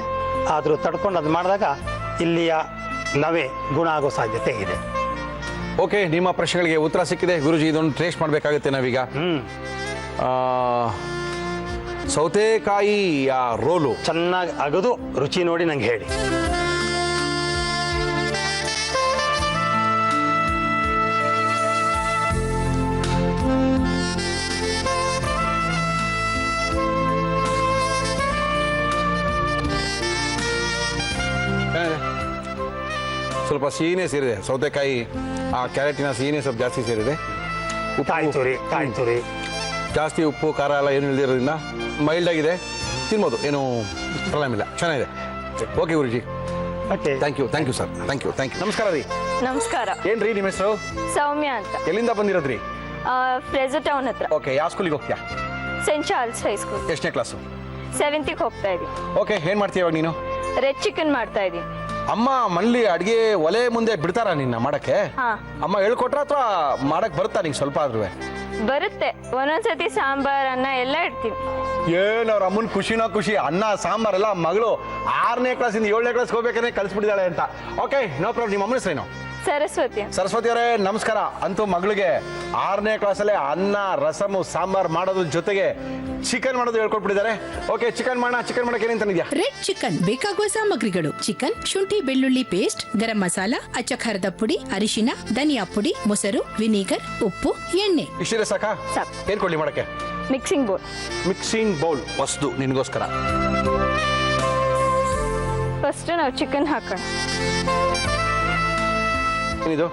ಆದರೂ ತಡ್ಕೊಂಡು ಅದು ಮಾಡಿದಾಗ ಇಲ್ಲಿಯ ನವೆ ಗುಣ ಆಗೋ ಸಾಧ್ಯತೆ ಇದೆ. ಓಕೆ, ನಿಮ್ಮ ಪ್ರಶ್ನೆಗಳಿಗೆ ಉತ್ತರ ಸಿಕ್ಕಿದೆ ಗುರುಜಿ. ಇದನ್ನು ಟೇಸ್ಟ್ ಮಾಡಬೇಕಾಗುತ್ತೆ ನಾವೀಗ. ಸೌತೆಕಾಯಿ ರೋಲು ಚೆನ್ನಾಗಿ ಅಗದು ರುಚಿ ನೋಡಿ ನಂಗೆ ಹೇಳಿ. ಸ್ವಲ್ಪ ಸಿಹಿನೇ ಸೇರಿದೆ. ಸೌತೆಕಾಯಿ ಕ್ಯಾರೆಟಿನ ಸಿಹಿನೇ ಸ್ವಲ್ಪ ಜಾಸ್ತಿ ಸೇರಿದೆ. ಕಾಯಿ ತುರಿ ಜಾಸ್ತಿ ಉಪ್ಪು ಖಾರ ಎಲ್ಲ ಏನು ಇಲ್ದಿರೋದ್ರಿಂದ ಮೈಲ್ಡ್ ಆಗಿದೆ, ತಿನ್ಬೋದು, ಏನು ಪ್ರಾಬ್ಲಮ್ ಇಲ್ಲ, ಚೆನ್ನಾಗಿದೆ. Okay Guruji, okay, thank you sir, thank you. ನಮಸ್ಕಾರ ರೀ. ನಮಸ್ಕಾರ. ಏನ್ರಿ ನಿಮ್ಮ ಹೆಸರು? ಸೌಮ್ಯ ಅಂತ. ಎಲ್ಲಿಂದ ಬಂದಿರೋದ್ರಿ? ಫ್ರೆಜರ್ ಟೌನ್ ಹತ್ರ. ಓಕೆ, ಯಾವ ಸ್ಕೂಲಿಗೆ ಹೋಗ್ತೀಯಾ? Saint Charles high school. ಎಷ್ಟನೇ ಕ್ಲಾಸು? 7th ಹೋಗ್ತಾ ಇದ್ದೀನಿ. ಓಕೆ, ಏನು ಮಾಡ್ತೀಯ ಇವಾಗ ನೀನು? ರೆಡ್ ಚಿಕನ್ ಮಾಡ್ತಾ ಇದ್ದೀನಿ. ಅಮ್ಮ ಮನೇಲಿ ಅಡುಗೆ ಒಲೆ ಮುಂದೆ ಬಿಡ್ತಾರ ನಿನ್ನ ಮಾಡಕ್ಕೆ? ಹಾ. ಅಮ್ಮ ಹೇಳ್ಕೊಟ್ರ ಅಥವಾ ಮಾಡಕ್ ಬರುತ್ತಾ ನಿಂಗೆ ಸ್ವಲ್ಪ ಆದ್ರೂ? ಬರುತ್ತೆ, ಒಂದೊಂದ್ಸತಿ ಸಾಂಬಾರ್ ಅನ್ನ ಎಲ್ಲ ಇಡ್ತೀನಿ. ಏನ್ ಅವ್ರ ಅಮ್ಮನ ಖುಷಿನೋ ಖುಷಿ. ಅನ್ನ ಸಾಂಬಾರೆಲ್ಲ ಮಗಳು 6ನೇ ಕ್ಲಾಸಿಂದ 7ನೇ ಕ್ಲಾಸ್ ಹೋಗ್ಬೇಕಾದ್ರೆ ಕಲಿಸ್ಬಿಟ್ಟಿದ್ದಾಳೆ ಅಂತ. Okay, no problem. ನಿಮ್ಮ ಅಮ್ಮನ ಹೆಸರೇನು? ಸರಸ್ವತಿ. ಸರಸ್ವತಿ ಅವರೇ ನಮಸ್ಕಾರ. ಅಂತೂ ಮಗಳಿಗೆ 6ನೇ ಕ್ಲಾಸಲ್ಲೇ ಅನ್ನ ರಸಮು ಸಾಂಬಾರ್ ಮಾಡೋದ್ರ ಜೊತೆಗೆ ಚಿಕನ್ ಮಾಡೋದು ಹೇಳ್ಕೊಟ್ಬಿಟ್ಟಿದ್ದಾರೆ. ಓಕೆ, ಚಿಕನ್ ಮಾಡಕ್ಕೆ ಏನೇನು ತಂದಿದ್ಯಾ? ರೆಡ್ ಚಿಕನ್ ಬೇಕಾಗುವ ಸಾಮಗ್ರಿಗಳು: ಚಿಕನ್, ಶುಂಠಿ ಬೆಳ್ಳುಳ್ಳಿ ಪೇಸ್ಟ್, ಗರಂ ಮಸಾಲ, ಅಚ್ಚ ಖಾರದ ಪುಡಿ, ಅರಿಶಿನ, ಧನಿಯಾ ಪುಡಿ, ಮೊಸರು, ವಿನಿಗರ್, ಉಪ್ಪು, ಎಣ್ಣೆ. ಇಷ್ಟಿದೆ ಸಾಕಾ? ಸಾಕು. ಏನ್ ಕೊಡ್ಲಿ ಮಾಡಕ್ಕೆ? ಮಿಕ್ಸಿಂಗ್ ಬೌಲ್ ಹೊಸದು ನಿನ್ಗೋಸ್ಕರ. ಫಸ್ಟ್ ನಾವು ಚಿಕನ್ ಹಾಕೋಣ. ಏನಿದು?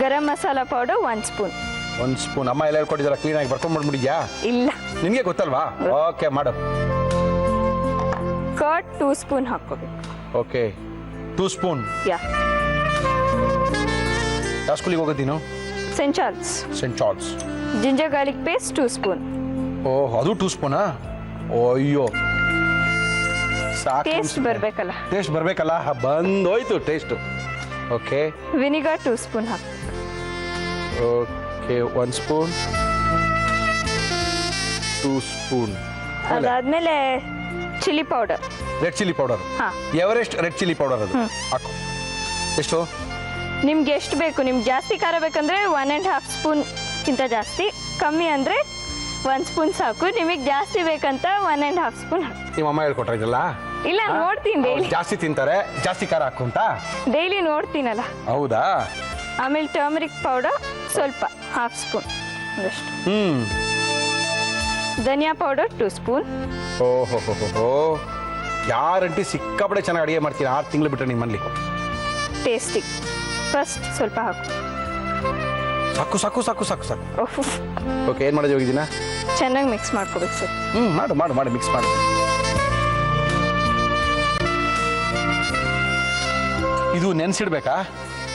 Garam masala powder 1 spoon. 1 spoon. ಅಮ್ಮ ಎಲ್ಲ ಹೇಳ್ಕೊಟ್ಟಿದ್ದಾರ, ಕ್ಲೀನಾಗಿ ಬರ್ಕೊಂಡ್ ಮಾಡ್ಬಿಟ್ಟಿದ್ಯಾ? ಇಲ್ಲ, ನಿನ್ಗೆ ಗೊತ್ತಲ್ವಾ? ಓಕೆ, ಮಾಡು. ಕರ್ಡ್ 2 ಸ್ಪೂನ್ ಹಾಕೋಬೇಕು. Okay, 2 spoon. ಯಾ. ಯಾವ ಸ್ಕೂಲಿಗೆ ಹೋಗೋದು ನೀನು? Saint Charles. Saint Charles. Ginger garlic paste 2 spoon. ಓಹ್, ಅದು 2 ಸ್ಪೂನಾ? ಅಯ್ಯೋ, ಸಾಕು. ಟೇಸ್ಟ್ ಬರಬೇಕಲ್ಲ. ಟೇಸ್ಟ್ ಬರಬೇಕಲ್ಲ, ಬಂದೋಯ್ತು ಟೇಸ್ಟು. ಓಕೆ. ವಿನಿಗರ್ 2 ಸ್ಪೂನ್ ಹಾಕಿ. Okay, 1 spoon, 2 spoon. ಅದಾದ್ಮೇಲೆ chilli powder. Red chilli powder. ಹಾ. ಎವರೆಸ್ಟ್ ರೆಡ್ ಚಿಲ್ಲಿ ಪೌಡರ್ ಅದು ಹಾಕು. ಎಷ್ಟು? ನಿಮ್ಗೆ ಎಷ್ಟು ಬೇಕು. ನಿಮ್ಗೆ ಜಾಸ್ತಿ ಖಾರ ಬೇಕಂದ್ರೆ 1.5 ಸ್ಪೂನ್ ಕಿಂತ ಜಾಸ್ತಿ, ಕಮ್ಮಿ ಅಂದ್ರೆ 1 ಸ್ಪೂನ್ ಸಾಕು. ನಿಮಗೆ ಜಾಸ್ತಿ ಬೇಕಂತ 1.5 ಸ್ಪೂನ್ ಹಾಕಿ. ನಿಮ್ಮ ಅಮ್ಮ ಹೇಳ್ಕೊಟ್ರ ಇದೆಲ್ಲ? ಇಲ್ಲ, ನೋಡ್ತೀನಿ ಡೈಲಿ. ಜಾಸ್ತಿ ತಿಂತಾರೆ, ಜಾಸ್ತಿ ಖಾರ ಹಾಕು ಅಂತ. ಡೈಲಿ ನೋಡ್ತೀನಲ್ಲ. ಹೌದಾ? ಆಮೇಲೆ ಟರ್ಮರಿಕ್ ಪೌಡರ್ ಸ್ವಲ್ಪ 1/2 ಸ್ಪೂನ್ ಅದಷ್ಟು. ಧನಿಯಾ ಪೌಡರ್ 2 ಸ್ಪೂನ್. ಓಹೋ, ಯಾರಂಟಿ ಸಿಕ್ಕಾಪಡೆ ಚೆನ್ನಾಗಿ ಅಡುಗೆ ಮಾಡ್ತೀನಿ. 6 ತಿಂಗಳು ಬಿಟ್ಟರೆ ನಿಮ್ಮಲ್ಲಿ. ಟೇಸ್ಟಿಗೆ ಫಸ್ಟ್ ಸ್ವಲ್ಪ ಹಾಕು. ಸಾಕು. ಓಹ್, ಓಕೆ, ಏನು ಮಾಡೋದು ಹೋಗಿದ್ದೀನ? ಚೆನ್ನಾಗಿ ಮಿಕ್ಸ್ ಮಾಡ್ಕೋಬೇಕು ಸರ್. ಮಾಡು ಮಿಕ್ಸ್ ಮಾಡು. ಇದು ನೆನ್ಸಿಡ್ಬೇಕಾ?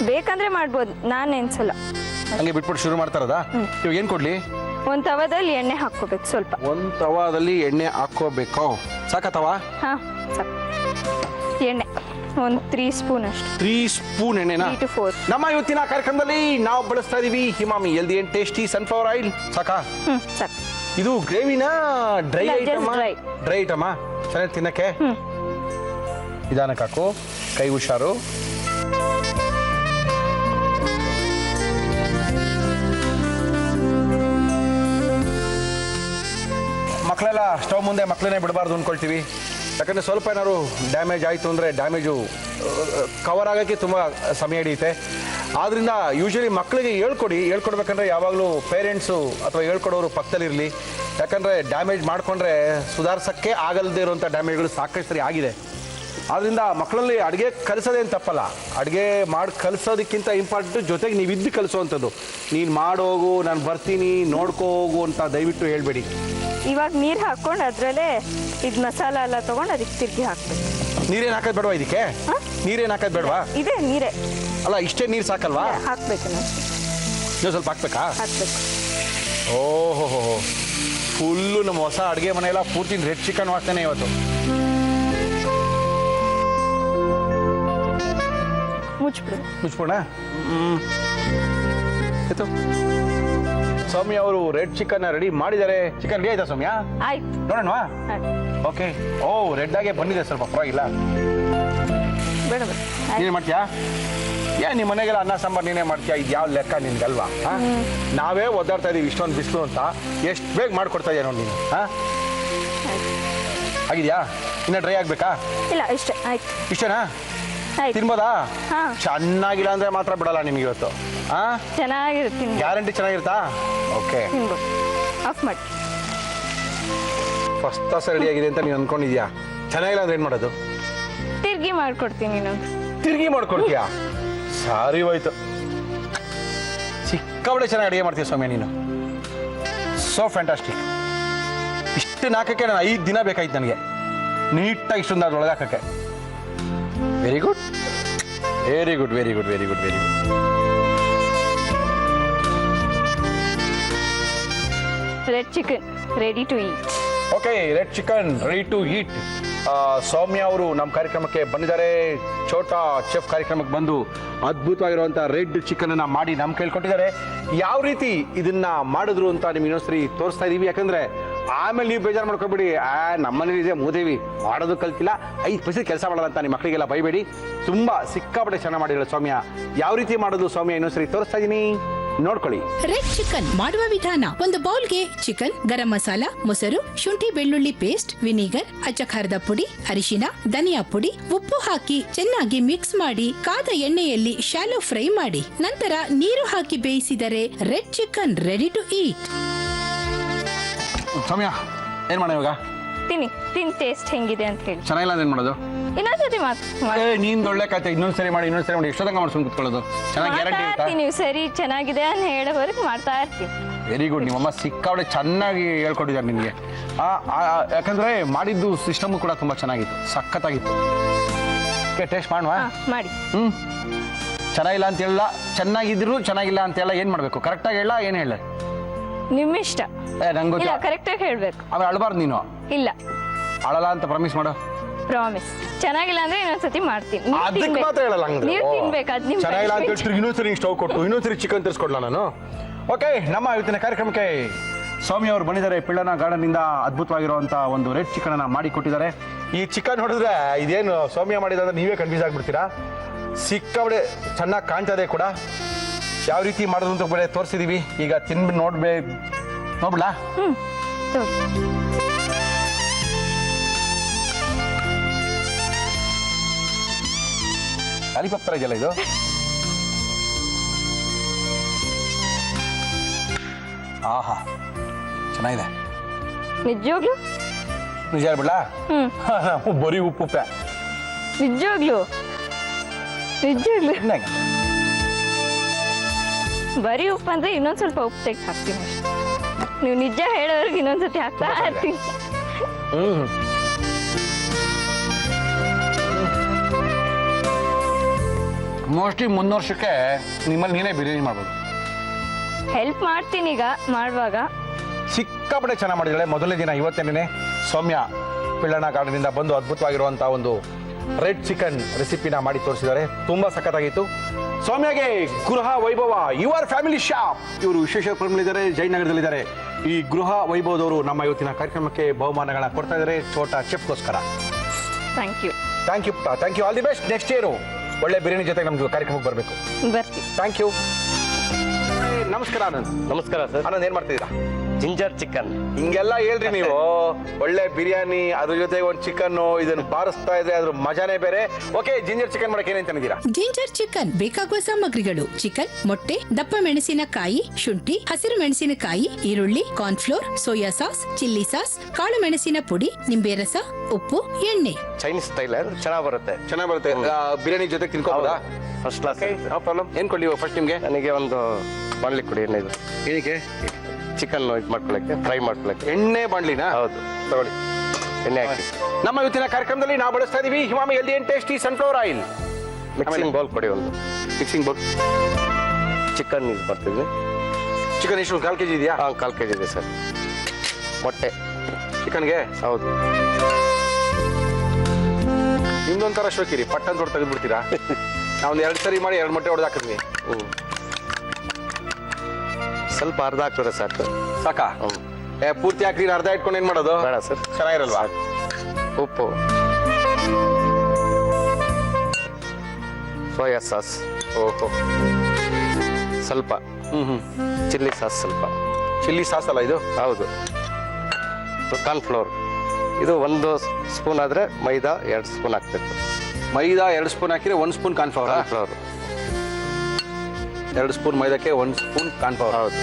ಬೇಕಂದ್ರೆ ಮಾಡ್ಬೋದು, ನಾನು ನೆನ್ಸಲ್ಲ. ಹಂಗೆ ಬಿಟ್ಬಿಟ್ಟು ಶುರು ಮಾಡ್ತಾರದ? ಇವಾಗ ಏನು ಕೊಡ್ಲಿ? ಒಂದು ತವದಲ್ಲಿ ಎಣ್ಣೆ ಹಾಕ್ಕೋಬೇಕು ಸ್ವಲ್ಪ. ಒಂದು ತವಾದಲ್ಲಿ ಎಣ್ಣೆ ಹಾಕ್ಕೋಬೇಕು. ಸಾಕಾ ತವಾ? ಹಾಂ, ಸಾಕು. ಎಣ್ಣೆ ಒಂದು 3 ಸ್ಪೂನ್ ಅಷ್ಟು. 3 ಸ್ಪೂನ್ ಎಣ್ಣೆನಾ? 3 to 4. ನಮ್ಮ ಇವತ್ತಿನ ಕಾರ್ಯಕ್ರಮದಲ್ಲಿ ನಾವು ಬಳಸ್ತಾ ಇದೀವಿ Emami healthy and tasty sunflower oil. ಸಾಕಾ? ಸಾಕು. ಇದು ಗ್ರೇವಿನ ಡ್ರೈ ಇಲ್ಲ, just ಐಟಮ್? dry. ಡ್ರೈ ಐಟಮಾ? ಚೆನ್ನಾಗಿ ತಿನ್ನಕ್ಕೆ? ನಿಧಾನಕ್ಕೆ ಹಾಕು, ಕೈ ಹುಷಾರು. ಮಕ್ಕಳೆಲ್ಲ ಸ್ಟವ್ ಮುಂದೆ ಮಕ್ಕಳನ್ನೇ ಬಿಡಬಾರ್ದು ಅಂದ್ಕೊಳ್ತೀವಿ. ಯಾಕಂದರೆ ಸ್ವಲ್ಪ ಏನಾದ್ರು ಡ್ಯಾಮೇಜ್ ಆಯಿತು ಅಂದರೆ ಡ್ಯಾಮೇಜು ಕವರ್ ಆಗೋಕ್ಕೆ ತುಂಬ ಸಮಯ ಹಿಡಿಯುತ್ತೆ. ಆದ್ದರಿಂದ ಯೂಶ್ವಲಿ ಮಕ್ಕಳಿಗೆ ಹೇಳ್ಕೊಡ್ಬೇಕಂದ್ರೆ ಯಾವಾಗಲೂ ಪೇರೆಂಟ್ಸು ಅಥವಾ ಹೇಳ್ಕೊಡೋರು ಪಕ್ಕದಲ್ಲಿರಲಿ. ಯಾಕಂದರೆ ಡ್ಯಾಮೇಜ್ ಮಾಡಿಕೊಂಡ್ರೆ ಸುಧಾರಿಸೋಕ್ಕೆ ಆಗಲ್ಲದೆ ಇರುವಂಥ ಡ್ಯಾಮೇಜ್ಗಳು ಸಾಕಷ್ಟು ಸರಿ ಆಗಿದೆ. ಆದ್ದರಿಂದ ಮಕ್ಕಳಲ್ಲಿ ಅಡುಗೆ ಕಲಿಸೋದೇನು ತಪ್ಪಲ್ಲ. ಅಡುಗೆ ಮಾಡಿ ಕಲಿಸೋದಕ್ಕಿಂತ ಇಂಪಾರ್ಟೆಂಟು ಜೊತೆಗೆ ನೀವು ಇದ್ದು ಕಲಿಸೋವಂಥದ್ದು. ನೀನು ಮಾಡೋಗು, ನಾನು ಬರ್ತೀನಿ ನೋಡ್ಕೋ ಹೋಗು ಅಂತ ದಯವಿಟ್ಟು ಹೇಳ್ಬೇಡಿ. ಇವಾಗ ನೀರು ಹಾಕ್ಕೊಂಡು ಅದರಲ್ಲೇ ಇದು ಮಸಾಲ ಎಲ್ಲ ತೊಗೊಂಡು ಅದಕ್ಕೆ ತಿರುಗಿ ಹಾಕ್ಬೇಕು. ನೀರೇನು ಹಾಕೋದು ಬೇಡವಾ ಇದಕ್ಕೆ? ನೀರೇನು ಹಾಕೋದು ಬೇಡವಾ? ಇದೆ ನೀರೇ ಅಲ್ಲ, ಇಷ್ಟೇ ನೀರು ಸಾಕಲ್ವಾ? ಹಾಕ್ಬೇಕು. ನೀವು ಸ್ವಲ್ಪ ಹಾಕ್ಬೇಕಾ? ಹಾಕ್ಬೇಕು. ಓಹೋ, ಫುಲ್ಲು ನಮ್ಮ ಹೊಸ ಅಡುಗೆ ಮನೆಯೆಲ್ಲ ಪೂರ್ತಿ ರೆಡ್ ಚಿಕನ್ ವಾಸನೆ ಇವತ್ತು. ಮುಚ್ಬಿಡು. ಮುಚ್ಬೋಣ? ಆಯ್ತು ಸೌಮ್ಯ ಅವರು ರೆಡ್ ಚಿಕನ್ ರೆಡಿ ಮಾಡಿದ್ದಾರೆ. ಚಿಕನ್ ರೆಡಿ ಆಯ್ತಾ ಸೌಮ್ಯ? ಆಯ್ತು. ನೋಡೋಣವಾ? ಆಯ್ತು. ಓಕೆ. ಓ ರೆಡ್ ಆಗೇ ಬಂದಿದೆ, ಸ್ವಲ್ಪ ಪರವಾಗಿಲ್ಲ. ಬೇಡ ಬೇಡ. ನೀನೇ ಮಾಡ್ತೀಯಾ? ನಿಮ್ಮ ಮನೆಗೆಲ್ಲ ಅನ್ನ ಸಾಂಬಾರು ನೀನೇ ಮಾಡ್ತೀಯಾ? ಇದು ಯಾವ ಲೆಕ್ಕ ನಿನ್ಗಲ್ವಾ? ನಾವೇ ಒದ್ದಾಡ್ತಾ ಇದೀವಿ ಇಷ್ಟೊಂದು ಬಿಸಿಲು ಅಂತ, ಎಷ್ಟು ಬೇಗ ಮಾಡ್ಕೊಡ್ತಾ ಇದೆಯಾ ನೋಡಿ ನೀನು. ಆಗಿದ್ಯಾ? ಇನ್ನ ಡ್ರೈ ಆಗ್ಬೇಕಾ? ಇಲ್ಲ ಇಷ್ಟೇ ಆಯ್ತು. ಇಷ್ಟೇನಾ? ಆಯ್ತು. ತಿನ್ಬೋದಾ? ಹಾ. ಚೆನ್ನಾಗಿಲ್ಲ ಅಂದ್ರೆ ಮಾತ್ರ ಬಿಡಲ್ಲ ನಿಮ್ಗೆ ಇವತ್ತು. ಚೆನ್ನಾಗಿರುತ್ತೆ. ಗ್ಯಾರಂಟಿ ಚೆನ್ನಾಗಿರುತ್ತಾ? ಓಕೆ. ತಿನ್ಬೋದು. ಆಫ್ ಮಾಡಿ. ಫಸ್ಟ್ ಕ್ಲಾಸ್ ರೆಡಿ ಆಗಿದೆ ಅಂತ ನೀನು ಅನ್ಕೊಂಡಿದ್ಯಾ? ಚೆನ್ನಾಗಿಲ್ಲ ಅಂದ್ರೆ ಏನ್ ಮಾಡೋದು? ತಿರ್ಗಿ ಮಾಡ್ಕೊಡ್ತೀನಿ ಇನ್ನೊಂದು. ತಿರುಗಿ ಮಾಡ್ಕೊಡ್ತೀಯಾ? ಸಾರಿ ಹೋಯ್ತು. ಸಿಕ್ಕಾಬಳೆ ಚೆನ್ನಾಗಿ ಅಡುಗೆ ಮಾಡ್ತೀಯ ಸೌಮ್ಯ ನೀನು. So fantastic. ಇಷ್ಟು ನಾಲ್ಕಕ್ಕೆ ನಾನು 5 ದಿನ ಬೇಕಾಯ್ತು ನನಗೆ ನೀಟಾಗಿ ಇಷ್ಟೊಂದು ಅದ್ರೊಳಗೆ ಹಾಕಕ್ಕೆ. Very good very good very good very good very good. Red chicken ready to eat. Okay, red chicken ready to eat. Soumya ಅವರು ನಮ್ಮ ಕಾರ್ಯಕ್ರಮಕ್ಕೆ ಬಂದಿದ್ದಾರೆ. ಛೋಟಾ ಚೆಫ್ ಕಾರ್ಯಕ್ರಮಕ್ಕೆ ಬಂದು ಅದ್ಭುತವಾಗಿರುವಂಥ ರೆಡ್ ಚಿಕನನ್ನು ಮಾಡಿ ನಮ್ಮ ಕೇಳ್ಕೊಟ್ಟಿದ್ದಾರೆ. ಯಾವ ರೀತಿ ಇದನ್ನ ಮಾಡಿದ್ರು ಅಂತ ನಿಮ್ಗೆ ಇನ್ನೊಂದ್ಸರಿ ತೋರಿಸ್ತಾ ಇದೀವಿ. ಯಾಕಂದ್ರೆ ಆಮೇಲೆ ನೀವು ಬೇಜಾರು ಮಾಡ್ಕೊಬೇಡಿ, ನಮ್ಮನೇಲಿ ಇದೆ ಮೂದೇವಿ ಮಾಡೋದು ಕಲ್ತಿಲ್ಲ, 5 ಪೈಸೆ ಕೆಲಸ ಮಾಡಲ್ಲ ಅಂತ ನಿಮ್ಮ ಮಕ್ಕಳಿಗೆಲ್ಲ ಬೈಬೇಡಿ. ತುಂಬಾ ಸಿಕ್ಕಾಪಟ್ಟೆ ಚೆನ್ನಾಗಿ ಮಾಡಿರೋ ಸೌಮ್ಯ. ಯಾವ ರೀತಿ ಮಾಡೋದು ಸೌಮ್ಯ ಇನ್ನೊಂದ್ಸರಿ ತೋರಿಸ್ತಾ ಇದೀನಿ, ನೋಡ್ಕೊಳ್ಳಿ. ರೆಡ್ ಚಿಕನ್ ಮಾಡುವ ವಿಧಾನ: ಒಂದು ಬೌಲ್ಗೆ ಚಿಕನ್, ಗರಂ ಮಸಾಲ, ಮೊಸರು, ಶುಂಠಿ ಬೆಳ್ಳುಳ್ಳಿ ಪೇಸ್ಟ್, ವಿನಿಗರ್, ಅಚ್ಚ ಖಾರದ ಪುಡಿ, ಅರಿಶಿನ, ಧನಿಯಾ ಪುಡಿ, ಉಪ್ಪು ಹಾಕಿ ಚೆನ್ನಾಗಿ ಮಿಕ್ಸ್ ಮಾಡಿ ಕಾದ ಎಣ್ಣೆಯಲ್ಲಿ ಶಾಲೋ ಫ್ರೈ ಮಾಡಿ ನಂತರ ನೀರು ಹಾಕಿ ಬೇಯಿಸಿದರೆ red chicken ready to eat. Soumya ಏನ್ ಮಾಡೋಣ ಇವಾಗ? ತಿನ್ ಟೇಸ್ಟ್ ಹೆಂಗಿದೆ ಅಂತ ಹೇಳಿ. ಚೆನ್ನಾಗಿಲ್ಲ ಅಂದ್ರೆ ಏನ್ ಮಾಡೋದು? ಇನ್ನೊಂದ್ಸತಿ ನೀನ್ ಒಳ್ಳೆ ಕತೆ. ಇನ್ನೊಂದ್ಸರಿ ಮಾಡಿ ಎಷ್ಟೊತ್ತಂಗ ಮಾಡ್ಸ್ಕೊಂಡು ಕುತ್ಕೊಳ್ಳೋದು? ಚೆನ್ನಾಗಿ ಗ್ಯಾರಂಟಿ ಇರುತ್ತಾ? ನೀವು ಸರಿ ಚೆನ್ನಾಗಿದೆ ಅಂತ ಹೇಳೋವರೆಗೆ ಮಾಡ್ತಾ ಇರ್ತೀನಿ. Very good. ನಿಮ್ಮಮ್ಮ ಸಿಕ್ಕಾವಡೆ ಚೆನ್ನಾಗಿ ಹೇಳ್ಕೊಟ್ಟಿದ್ದಾರೆ ನಿಮಗೆ. ಯಾಕಂದ್ರೆ ಮಾಡಿದ್ದು ಸಿಸ್ಟಮ್ ಕೂಡ ತುಂಬಾ ಚೆನ್ನಾಗಿತ್ತು, ಸಖತ್ತಾಗಿತ್ತು. ಟೇಸ್ಟ್ ಮಾಡುವ? ಮಾಡಿ. ಚೆನ್ನಾಗಿಲ್ಲ ಅಂತ ಹೇಳಲ್ಲ, ಚೆನ್ನಾಗಿದ್ರು ಚೆನ್ನಾಗಿಲ್ಲ ಅಂತ ಹೇಳ. ಏನ್ ಮಾಡ್ಬೇಕು? ಕರೆಕ್ಟಾಗಿ ಹೇಳ, ಏನ್ ಹೇಳ? ನಿಮ್ಮ ಇಷ್ಟ. ನಂಗೆ ಇಲ್ಲ, ಕರೆಕ್ಟಾಗಿ ಹೇಳ್ಬೇಕು. ಆಮೇಲೆ ಅಳಬಾರ್ದು ನೀನು. ಇಲ್ಲ, ಅಳಲ್ಲ ಅಂತ ಪ್ರಾಮಿಸ್ ಮಾಡು. ಪ್ರಾಮಿಸ್. ಚೆನ್ನಾಗಿಲ್ಲ ಅಂದ್ರೆ ಇನ್ನೊಂದ್ಸತಿ ಮಾಡ್ತೀನಿ. ಅದಕ್ಕೆ ಮಾತ್ರ ಹೇಳಲ್ಲ. ನೀವು ತಿನ್ಬೇಕು. ಅದ್ ನಿಮ್ ಚೆನ್ನಾಗಿಲ್ಲ ಅಂತ ಹೇಳ್ತೀರಿ, ಇನ್ನೊಂದ್ಸರಿ ಸ್ಟವ್ ಕೊಟ್ಟು ಇನ್ನೊಂದ್ಸರಿ ಚಿಕನ್ ತರಿಸ್ಕೊಡ್ಲಾ ನಾನು? ಓಕೆ, ನಮ್ಮ ಇವತ್ತಿನ ಕಾರ್ಯಕ್ರಮಕ್ಕೆ ಸೌಮ್ಯ ಅವರು ಬಂದಿದ್ದಾರೆ. ಪಿಳ್ಳನ ಗಾರ್ಡನ್ ಇಂದ ಅದ್ಭುತವಾಗಿರುವಂತ ಒಂದು ರೆಡ್ ಚಿಕನ್ ಅನ್ನ ಮಾಡಿ ಕೊಟ್ಟಿದ್ದಾರೆ. ಈ ಚಿಕನ್ ನೋಡಿದ್ರೆ ಇದೇನು ಸೌಮ್ಯ ಮಾಡಿದ್ರೆ ನೀವೇ ಕನ್ಫ್ಯೂಸ್ ಆಗ್ಬಿಡ್ತೀರಾ. ಸಿಕ್ಕಾಬಡೆ ಚೆನ್ನಾಗಿ ಕಾಣ್ತದೆ ಕೂಡ. ಯಾವ ರೀತಿ ಮಾಡೋದು ಅಂತ ಬೇರೆ ತೋರಿಸಿದೀವಿ. ಈಗ ತಿನ್ಬಿಟ್ಟು ನೋಡ್ಬಿಡ್ಲಾ? ಲಾಲಿಪಾಪ್ ತರ ಇದೆಯಲ್ಲ ಇದು. ಆಹಾ, ಚೆನ್ನಾಗಿದೆ. ನಿಜವಾಗ್ಲು ನಿಜ ಹೇಳ್ಬಿಡ್ಲಾ? ಬರೀ ಉಪ್ಪುಪ್ಪೆ. ನಿಜವಾಗ್ಲು ಬರೀ ಉಪ್ಪು ಅಂದ್ರೆ ಇನ್ನೊಂದ್ ಸ್ವಲ್ಪ ಉಪ್ಪು ತೆಗೆದು ಹಾಕ್ತೀನಿ ಅಷ್ಟೇ. ನೀವು ನಿಜ ಹೇಳೋರ್ಗೆ ಇನ್ನೊಂದ್ಸತಿ ಹಾಕ್ತಾ ಇರ್ತೀನಿ. ಮೋಸ್ಟ್ಲಿ 3 ವರ್ಷಕ್ಕೆ ನಿಮ್ಮಲ್ಲಿ ನೀನೇ ಬಿರಿಯಾನಿ ಮಾಡ್ಬೋದು. ಹೆಲ್ಪ್ ಮಾಡ್ತೀನಿ ಈಗ ಮಾಡುವಾಗ. ಸಿಕ್ಕಾಪಟ್ಟೆ ಚೆನ್ನಾಗಿ ಮಾಡಿದ್ದಾಳೆ. ಮೊದಲನೇ ದಿನ ಇವತ್ತೇನೇ ಸೌಮ್ಯ ಪಿಳ್ಳಣ್ಣ ಗಾರ್ಡನಿಂದ ಬಂದು ಅದ್ಭುತವಾಗಿರುವಂತಹ ಒಂದು ರೆಡ್ ಚಿಕನ್ ರೆಸಿಪಿನ ಮಾಡಿ ತೋರಿಸಿದ್ದಾರೆ. ತುಂಬಾ ಸಖತ್ತಾಗಿತ್ತು. ಸೌಮ್ಯಗೆ ಗೃಹ ವೈಭವ ಯುವರ್ ಫ್ಯಾಮಿಲಿ ಶಾಪ್ ಇವರು ವಿಶೇಷ ಪ್ರೇಮಿದ್ದಾರೆ, ಜಯನಗರದಲ್ಲಿದ್ದಾರೆ. ಈ ಗೃಹ ವೈಭವದವರು ನಮ್ಮ ಇವತ್ತಿನ ಕಾರ್ಯಕ್ರಮಕ್ಕೆ ಬಹುಮಾನಗಳನ್ನ ಕೊಡ್ತಾ ಇದ್ದಾರೆ ಛೋಟಾ ಚೆಫ್ಗೋಸ್ಕರ. Thank you. ಥ್ಯಾಂಕ್ ಯು ಪುಟ್ಟ, thank you. All the best. Next year ಒಳ್ಳೆ ಬಿರಿಯಾನಿ ಜೊತೆಗೆ ನಮ್ಗೆ ಕಾರ್ಯಕ್ರಮಕ್ಕೆ ಬರಬೇಕು. ಬರ್ತೀನಿ. Thank you. ನಮಸ್ಕಾರ ಆನಂದ್. ನಮಸ್ಕಾರ ಸರ್. ಆನಂದ್ ಏನ್ ಮಾಡ್ತಿದ್ದೀರಾ? Ginger chicken. ಹಿಂಗೆಲ್ಲ ಹೇಳ್ರಿ ನೀವು. ಒಳ್ಳೆ ಬಿರಿಯಾನಿ, ಅದ್ರ ಜೊತೆ ಒಂದು ಚಿಕನ್, ಇದನ್ನು ಬಾರಿಸ್ತಾ ಇದೆ, ಅದ್ರ ಮಜಾನೇ ಬೇರೆ. ಓಕೆ, ಜಿಂಜರ್ ಚಿಕನ್ ಮಾಡಕ್ಕೆ ಏನೇನು ತಂದಿದ್ದೀರಾ? ಜಿಂಜರ್ ಚಿಕನ್ ಬೇಕಾಗುವ ಸಾಮಗ್ರಿಗಳು: ಚಿಕನ್, ಮೊಟ್ಟೆ, ದಪ್ಪ ಮೆಣಸಿನಕಾಯಿ, ಶುಂಠಿ, ಹಸಿರು ಮೆಣಸಿನಕಾಯಿ, ಈರುಳ್ಳಿ, cornflour, soya sauce, chilli sauce, ಕಾಳು ಮೆಣಸಿನ ಪುಡಿ, ನಿಂಬೆ ರಸ, ಉಪ್ಪು, ಎಣ್ಣೆ. ಚೈನೀಸ್ ಸ್ಟೈಲ್ ಚೆನ್ನಾಗಿ ಬರುತ್ತೆ. ಚೆನ್ನಾಗಿ ಬರುತ್ತೆ. ಬಿರಿಯಾನಿ ಜೊತೆ ತಿನ್ಕೋಬೋದಾ? First class. No problem. ಏನ್ ಕೊಡ್ಲಿ ಫಸ್ಟ್ ನಿಮ್ಗೆ? ನನಗೆ ಒಂದು ಬಾಣ್ಲಿ ಕೊಡಿ. ಎಣ್ಣೆ ಇದು ಏನಕ್ಕೆ? ಚಿಕನ್ ಇದು ಮಾಡ್ಕೊಳಕ್ಕೆ, ಫ್ರೈ ಮಾಡ್ಕೊಳಕ್ಕೆ. ಎಣ್ಣೆ ಬಾಣ್ಲಿನಾ? ಹೌದು, ತಗೊಳ್ಳಿ. ಎಣ್ಣೆ ಹಾಕಿ. ನಮ್ಮ ಇವತ್ತಿನ ಕಾರ್ಯಕ್ರಮದಲ್ಲಿ ನಾವು ಬಳಸ್ತಾ ಇದೀವಿ Emami healthy and tasty sunflower oil. Mixing bowl ಕೊಡಿ ಒಂದು. Mixing bowl. ಚಿಕನ್ ಯೂಸ್ ಮಾಡ್ತಿದ್ವಿ. ಚಿಕನ್ ಎಷ್ಟು? 1/4 kg ಇದೆಯಾ? 1/4 kg ಇದೆ ಸರ್. ಮೊಟ್ಟೆ ಚಿಕನ್ಗೆ? ಹೌದು. ನಿಮ್ದೊಂಥರ ಶೋಕಿರಿ, ಪಟ್ಟನ್ ದೊಡ್ಡ ತೆಗೆದ್ಬಿಡ್ತೀರಾ? ನಾವೊಂದು 2 ಸರಿ ಮಾಡಿ 2 ಮೊಟ್ಟೆ ಹೊಡೆದು ಹಾಕಿದ್ವಿ. ಸ್ವಲ್ಪ ಅರ್ಧ ಹಾಕಿದ್ರೆ ಸಾಕು. ಸಾಕಾ? ಹ್ಮ್. ಪೂರ್ತಿ ಹಾಕಿ ನೀನು ಅರ್ಧ ಇಟ್ಕೊಂಡು ಏನು ಮಾಡೋದು? ಬೇಡ ಸರ್. ಚೆನ್ನಾಗಿರಲ್ವಾ? ಉಪ್ಪು, ಸೋಯಾ ಸಾಸ್, ಓಹೋ, ಸ್ವಲ್ಪ ಹ್ಮ್ ಚಿಲ್ಲಿ ಸಾಸ್, ಸ್ವಲ್ಪ ಚಿಲ್ಲಿ ಸಾಸ್ ಅಲ್ಲ ಇದು? ಹೌದು. ಕಾರ್ನ್ಫ್ಲೋರ್ ಇದು 1 ಸ್ಪೂನ್ ಆದರೆ ಮೈದಾ 2 ಸ್ಪೂನ್ ಹಾಕ್ಬೇಕು. ಮೈದಾ 2 ಸ್ಪೂನ್ ಹಾಕಿದ್ರೆ 1 ಸ್ಪೂನ್ ಕಾರ್ನ್ಫ್ಲವರ್. ಕಾರ್ನ್ಫ್ಲೋರ್ 2 ಸ್ಪೂನ್ ಮೈದಾಕ್ಕೆ 1 ಸ್ಪೂನ್ ಕಾರ್ನ್ಫ್ಲವರ್. ಹೌದು.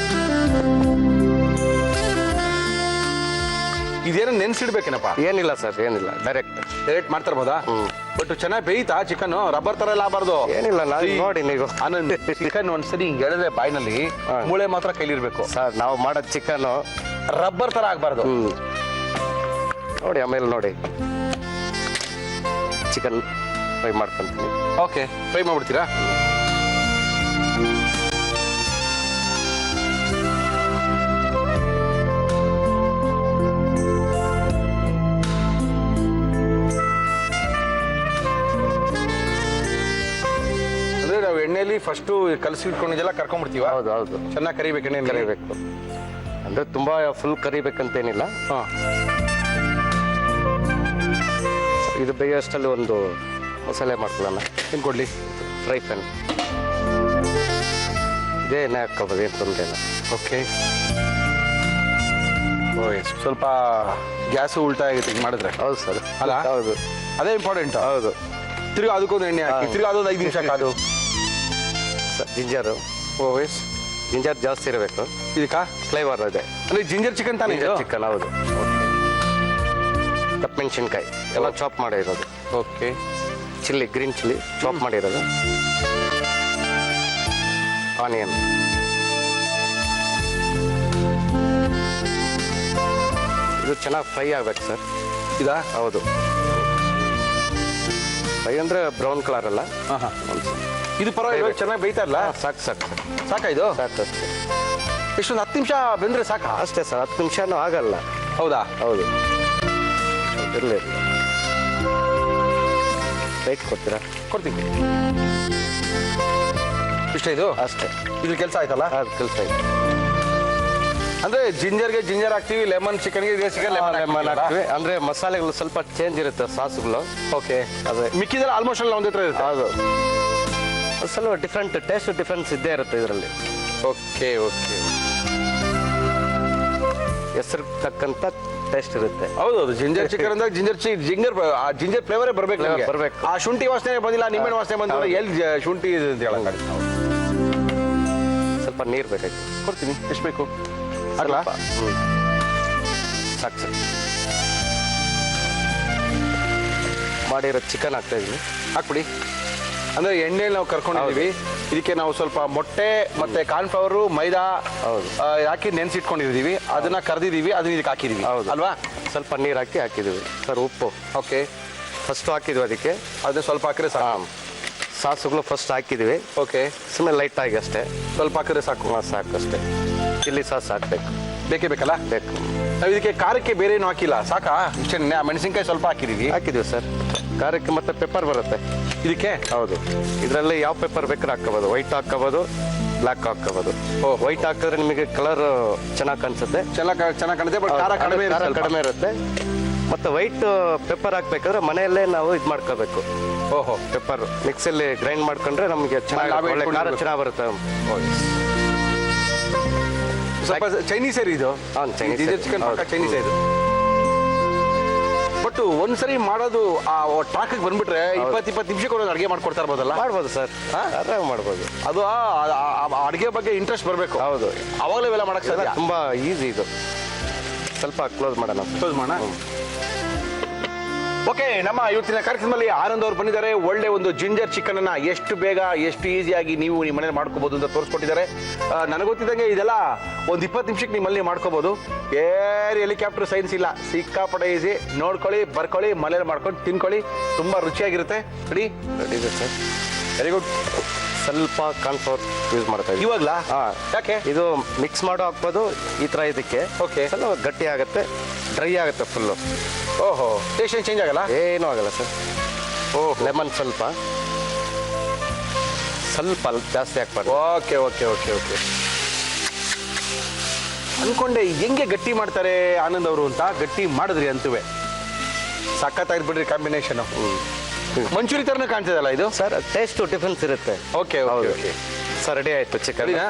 ಇದೇನೋ ನೆನ್ಸಿಡ್ಬೇಕೇನಪ್ಪ? ಏನಿಲ್ಲ ಸರ್, ಏನಿಲ್ಲ, ಡೈರೆಕ್ಟ್ ಮಾಡ್ತಿರ್ಬೋದಾ? ಬಟ್ ಚೆನ್ನಾಗಿ ಬೇಯ್ತಾ ಚಿಕನ್? ರಬ್ಬರ್ ತರ ಎಲ್ಲ ಆಗಬಾರ್ದು. ಏನಿಲ್ಲ, ನಾವು ನೋಡಿ ನೀವು ಆನಂದ್, ಚಿಕನ್ ಒಂದ್ಸರಿ ಹಿಂಗ್ ಎಳೆದ್ರೆ ಬಾಯಿನಲ್ಲಿ ಮೂಳೆ ಮಾತ್ರ ಕೈಲಿರ್ಬೇಕು ಸರ್. ನಾವು ಮಾಡೋ ಚಿಕನ್ನು ರಬ್ಬರ್ ತರ ಆಗ್ಬಾರ್ದು. ನೋಡಿ, ಆಮೇಲೆ ನೋಡಿ ಚಿಕನ್ ಫ್ರೈ ಮಾಡ್ಕೊಂತೀನಿ. ಓಕೆ, ಫ್ರೈ ಮಾಡ್ಬಿಡ್ತೀರಾ? ಅಂದ್ರೆ ನಾವು ಎಣ್ಣೆಲಿ ಫಸ್ಟು ಕಲಸಿ ಇಟ್ಕೊಂಡಿದ್ದೆಲ್ಲ ಕರ್ಕೊಂಡ್ಬಿಡ್ತೀವ? ಹೌದು ಹೌದು. ಚೆನ್ನಾಗಿ ಕರಿಬೇಕು, ಎಣ್ಣೆ ಕರಿಬೇಕು. ಅಂದ್ರೆ ತುಂಬಾ ಫುಲ್ ಕರಿಬೇಕಂತೇನಿಲ್ಲ. ಹಾಂ. ಇದು ಬೇಯೋಷ್ಟಲ್ಲಿ ಒಂದು ಮಸಾಲೆ ಮಾಡ್ಕೊಳ್ಳೋಣ. ಏನು ಕೊಡ್ಲಿ? ಫ್ರೈ ಪ್ಯಾನ್ ಇದೇ ಎಣ್ಣೆ ಹಾಕ್ಕೋಬೋದು, ಏನು ತೊಂದರೆ ಇಲ್ಲ. ಓಕೆ. ಸ್ವಲ್ಪ ಗ್ಯಾಸು ಉಳಿತಾಯ ಆಗುತ್ತೆ ಈಗ ಮಾಡಿದ್ರೆ. ಹೌದು ಸರ್. ಅಲ್ಲ? ಹೌದು, ಅದೇ ಇಂಪಾರ್ಟೆಂಟ್. ಹೌದು. ತಿರ್ಗಿ ಅದಕ್ಕೊಂದು ಎಣ್ಣೆ ಹಾಕಿ, ತಿರ್ಗಿ ಅದೊಂದು 5 ನಿಮಿಷ ಕಾದು. ಸರ್, ಜಿಂಜರು ಓಎಸ್ ಜಿಂಜರ್ ಜಾಸ್ತಿ ಇರಬೇಕು. ಇದಕ್ಕಾ ಫ್ಲೇವರ್ ಇದೆ. ಅಂದ್ರೆ ಜಿಂಜರ್ ಚಿಕನ್ ತಾನೇ ಇದು? ಜಿಂಜರ್ ಚಿಕನ್, ಹೌದು. ಮೆಣಸಿನ್ಕಾಯಿ ಎಲ್ಲ ಚಾಪ್ ಮಾಡಿರೋದು. Okay. Chilli, green chilli chop ಮಾಡಿರೋದು. ಆನಿಯನ್, ಇದು ಚೆನ್ನಾಗಿ ಫ್ರೈ ಆಗ್ಬೇಕು ಸರ್. ಇದಾ? ಹೌದು. ಫ್ರೈ ಅಂದರೆ ಬ್ರೌನ್ ಕಲರ್ ಅಲ್ಲ. ಹಾಂ ಹಾಂ. ಇದು ಪರವಾಗಿಲ್ಲ, ಚೆನ್ನಾಗಿ ಬೇಯ್ತಾ ಇಲ್ಲ? ಸಾಕು ಸಾಕು ಸರ್, ಸಾಕಾ ಇದು? ಸಾಕು ಅಷ್ಟೇ. ಇಷ್ಟೊಂದು 10 ನಿಮಿಷ ಬೆಂದ್ರೆ ಸಾಕಾ? ಅಷ್ಟೇ ಸರ್, 10 ನಿಮಿಷನೂ ಆಗಲ್ಲ. ಹೌದಾ? ಹೌದು. ಇರಲಿ, ಪ್ಲೇಟ್ ಕೊಡ್ತೀರಾ? ಕೊಡ್ತೀನಿ. ಇಷ್ಟ ಇದು? ಅಷ್ಟೇ. ಇದ್ರ ಕೆಲಸ ಆಯ್ತಲ್ಲ? ಅದು ಕೆಲಸ ಇದೆ. ಅಂದ್ರೆ ಜಿಂಜರ್ಗೆ ಜಿಂಜರ್ ಹಾಕ್ತೀವಿ, ಲೆಮನ್ ಚಿಕನ್ಗೆ ಇದೇ ಚಿಕನ್ ಲೆಮನ್ ಹಾಕ್ತೀವಿ. ಅಂದ್ರೆ ಮಸಾಲೆಗಳು ಸ್ವಲ್ಪ ಚೇಂಜ್ ಇರುತ್ತೆ, ಸಾಸುಗಳು. ಓಕೆ. ಅದೇ ಮಿಕ್ಕಿದ್ರೆ ಆಲ್ಮೋಸ್ಟ್ ಎಲ್ಲ ಒಂದೇ ಥರ ಇರುತ್ತೆ. ಹೌದು. ಸ್ವಲ್ಪ ಡಿಫ್ರೆಂಟ್ ಟೇಸ್ಟ್ ಡಿಫ್ರೆನ್ಸ್ ಇದ್ದೇ ಇರುತ್ತೆ ಇದರಲ್ಲಿ. Okay okay. ಹೆಸರು ತಕ್ಕಂತ ಟೇಸ್ಟ್ ಇರುತ್ತೆ. ಹೌದೌದು. ಜಿಂಜರ್ ಚಿಕನ್ ಅಂದ್ರೆ ಜಿಂಜರ್ ಫ್ಲೇವರೇ ಬರ್ಬೇಕು Flavor ನಮ್ಗೆ. ಬರ್ಬೇಕು. ಆ ಶುಂಠಿ ವಾಸನೆ ಬಂದಿಲ್ಲ, ನಿಂಬೆಹಣ್ಣು ವಾಸನೆ ಬಂದಿಲ್ಲ, ಎಲ್ಲಿ ಶುಂಠಿ ಇದೆ ಅಂತ ಹೇಳಂಗಾಡಿ. ಸ್ವಲ್ಪ ನೀರು ಬೇಕಾಯ್ತು. ಕೊಡ್ತೀನಿ. ಎಷ್ಟು ಬೇಕು? ಅಲ್ಲ ಸಾಕು ಸರ್. ಮಾಡಿರೋ ಚಿಕನ್ ಹಾಕ್ತಾ ಇದೀನಿ, ಹಾಕ್ಬಿಡಿ. ಅಂದ್ರೆ ಎಣ್ಣೆಲಿ ನಾವು ಕರ್ಕೊಂಡಿದ್ದೀವಿ. ಇದಕ್ಕೆ ನಾವು ಸ್ವಲ್ಪ ಮೊಟ್ಟೆ ಮತ್ತೆ ಕಾರ್ನ್ಫ್ಲವರು, ಮೈದಾ ಹೌದು. ಹಾಕಿ ನೆನೆಸಿಟ್ಕೊಂಡಿದ್ದೀವಿ. ಅದನ್ನ ಕರೆದಿದ್ದೀವಿ, ಅದನ್ನ ಇದಕ್ಕೆ ಹಾಕಿದ್ದೀವಿ. ಹೌದು ಅಲ್ವಾ? ಸ್ವಲ್ಪ ನೀರು ಹಾಕಿದ್ದೀವಿ ಸರ್. ಉಪ್ಪು ಓಕೆ. ಫಸ್ಟ್ ಹಾಕಿದ್ವಿ, ಅದಕ್ಕೆ ಅದನ್ನ ಸ್ವಲ್ಪ ಹಾಕಿದ್ರೆ ಸಾಕು. ಸಾಸುಗಳು ಫಸ್ಟ್ ಹಾಕಿದ್ದೀವಿ. ಓಕೆ. ಸುಮ್ಮನೆ ಲೈಟಾಗಿ ಅಷ್ಟೇ, ಸ್ವಲ್ಪ ಹಾಕಿದ್ರೆ ಸಾಕು. ಸಾಕು ಅಷ್ಟೇ. ಚಿಲ್ಲಿ ಸಾಸ್ ಹಾಕ್ಬೇಕು. ಬೇಕೇ ಬೇಕಲ್ಲ? ಬೇಕು. ನಾವು ಇದಕ್ಕೆ ಖಾರಕ್ಕೆ ಬೇರೆ ಏನು ಹಾಕಿಲ್ಲ, ಸಾಕಾ? ಇಷ್ಟೇ. ಮೆಣಸಿನ್ಕಾಯಿ ಸ್ವಲ್ಪ ಹಾಕಿದ್ದೀವಿ. ಹಾಕಿದ್ದೀವಿ ಸರ್. ಖಾರಕ್ಕೆ ಮತ್ತೆ ಪೆಪ್ಪರ್ ಬರುತ್ತೆ ಇದಕ್ಕೆ. ಹೌದು. ಇದರಲ್ಲಿ ಯಾವ ಪೆಪ್ಪರ್ ಬೇಕಾದ್ರೆ ಹಾಕೋಬೋದು. ವೈಟ್ ಹಾಕೋಬೋದು, ಬ್ಲ್ಯಾಕ್ ಹಾಕೋಬೋದು. ವೈಟ್ ಹಾಕಿದ್ರೆ ನಿಮಗೆ ಕಲರ್ ಚೆನ್ನಾಗಿ ಕಾಣಿಸುತ್ತೆ, ಚೆನ್ನಾಗಿ ಕಾಣುತ್ತೆ. ಬಟ್ ಖಾರ ಕಡಿಮೆ ಖಾರ ಇರುತ್ತೆ. ಕಡಿಮೆ ಇರುತ್ತೆ. ಮತ್ತೆ ವೈಟ್ ಪೆಪ್ಪರ್ ಹಾಕ್ಬೇಕಾದ್ರೆ ಮನೆಯಲ್ಲೇ ನಾವು ಇದು ಮಾಡ್ಕೋಬೇಕು. ಓಹೋ. ಪೆಪ್ಪರ್ ಮಿಕ್ಸಲ್ಲಿ ಗ್ರೈಂಡ್ ಮಾಡ್ಕೊಂಡ್ರೆ ನಮಗೆ ಚೆನ್ನಾಗಿ ನಾವೇ ಒಳ್ಳೆ ಖಾರ ಇಟ್ಕೊಂಡಿರ್ಬೇಕು. ಚೆನ್ನಾಗಿ ಬರುತ್ತೆ. ಸ್ವಲ್ಪ ಚೈನೀಸ್ ಇದು. ಹೌದು, Chinese ಜಿಂಜರ್ ಇದೆ. ಚಿಕನ್ ಪಕ್ಕ ಹೌದು. ಚೈನೀಸ್ ಇದು. ಬಟ್ ಒಂದ್ಸರಿ ಮಾಡೋದು ಆ ಟ್ರಾಕಿಗೆ ಬಂದ್ಬಿಟ್ರೆ 20 ನಿಮಿಷಕ್ಕೆ ಒಂದು ಅಡುಗೆ ಮಾಡ್ಕೊಡ್ತಾ ಇರ್ಬೋದಲ್ಲ? ಮಾಡ್ಬೋದು ಸರ್, ಆರಾಮ್ ಮಾಡ್ಬೋದು. ಅದು ಅಡುಗೆ ಬಗ್ಗೆ ಇಂಟ್ರೆಸ್ಟ್ ಬರಬೇಕು. ಹೌದು. ಅವಾಗಲೇ ಇವೆಲ್ಲ ಮಾಡಕ್ಕೆ ಸಾಧ್ಯ. ತುಂಬಾ ಈಸಿ ಇದು. ಸ್ವಲ್ಪ ಕ್ಲೋಸ್ ಮಾಡೋಣ. ಕ್ಲೋಸ್ ಮಾಡೋಣ. ಓಕೆ, ನಮ್ಮ ಇವತ್ತಿನ ಕಾರ್ಯಕ್ರಮದಲ್ಲಿ ಆನಂದ್ ಅವರು ಬಂದಿದ್ದಾರೆ. ಒಳ್ಳೆ ಒಂದು ಜಿಂಜರ್ ಚಿಕನ್ ಅನ್ನ ಎಷ್ಟು ಬೇಗ ಎಷ್ಟು ಈಸಿಯಾಗಿ ನೀವು ನಿಮ್ಮ ಮನೇಲಿ ಮಾಡ್ಕೋಬಹುದು ಅಂತ ತೋರಿಸ್ಕೊಟ್ಟಿದ್ದಾರೆ. ನನಗೆ ಗೊತ್ತಿದ್ದಂಗೆ ಇದೆಲ್ಲ ಒಂದು 20 ನಿಮಿಷಕ್ಕೆ ನಿಮ್ಮಲ್ಲಿ ಮಾಡ್ಕೋಬಹುದು. ಏರ್ ಹೆಲಿಕಾಪ್ಟರ್ ಸೈನ್ಸ್ ಇಲ್ಲ, ಸಿಕ್ಕಾಪಟ್ಟೆ ಈಸಿ. ನೋಡ್ಕೊಳ್ಳಿ, ಬರ್ಕೊಳ್ಳಿ, ಮನೇಲಿ ಮಾಡ್ಕೊಂಡು ತಿನ್ಕೊಳ್ಳಿ. ತುಂಬಾ ರುಚಿಯಾಗಿರುತ್ತೆ. ರೆಡಿ ಇದೆ ಸರ್. Very good. ಸ್ವಲ್ಪ ಕಾರ್ನ್ಫ್ಲೋರ್ ಯೂಸ್ ಮಾಡ್ತಾ ಇದ್ದೀವಿ. ಇವಾಗಲಾ? ಯಾಕೆ? ಇದು ಮಿಕ್ಸ್ ಮಾಡೋ ಹಾಕ್ಬೋದು ಈ ಥರ. ಇದಕ್ಕೆ ಓಕೆ. ಸ್ವಲ್ಪ ಗಟ್ಟಿ ಆಗುತ್ತೆ, ಡ್ರೈ ಆಗುತ್ತೆ ಫುಲ್ಲು. ಓಹೋ, ಟೇಸ್ಟ್ ಏನು ಚೇಂಜ್ ಆಗಲ್ಲ? ಏನೂ ಆಗಲ್ಲ ಸರ್. ಓಹೋ. ಲೆಮನ್ ಸ್ವಲ್ಪ ಜಾಸ್ತಿ ಹಾಕ್ಬಾರ್ದು. Okay okay okay okay. ಅನ್ಕೊಂಡೆ ಹೆಂಗೆ ಗಟ್ಟಿ ಮಾಡ್ತಾರೆ ಆನಂದ್ ಅವರು ಅಂತ. ಗಟ್ಟಿ ಮಾಡಿದ್ರಿ ಅಂತುವೆ. ಸಖತ್ತಾಗ್ಬಿಡ್ರಿ ಕಾಂಬಿನೇಷನ್. ಮಂಚೂರಿ ತರನೇ ಕಾಣ್ತಿದಲ್ಲ ಇದು. ಸರ್ ಟೇಸ್ಟ್ ಡಿಫ್ರೆನ್ಸ್ ಇರುತ್ತೆ. ಓಕೆ ಹೌದು ಓಕೆ. ಸರ್ ರೆಡಿ ಆಯ್ತು ಚಿಕನ್. ರೆಡಿನಾ?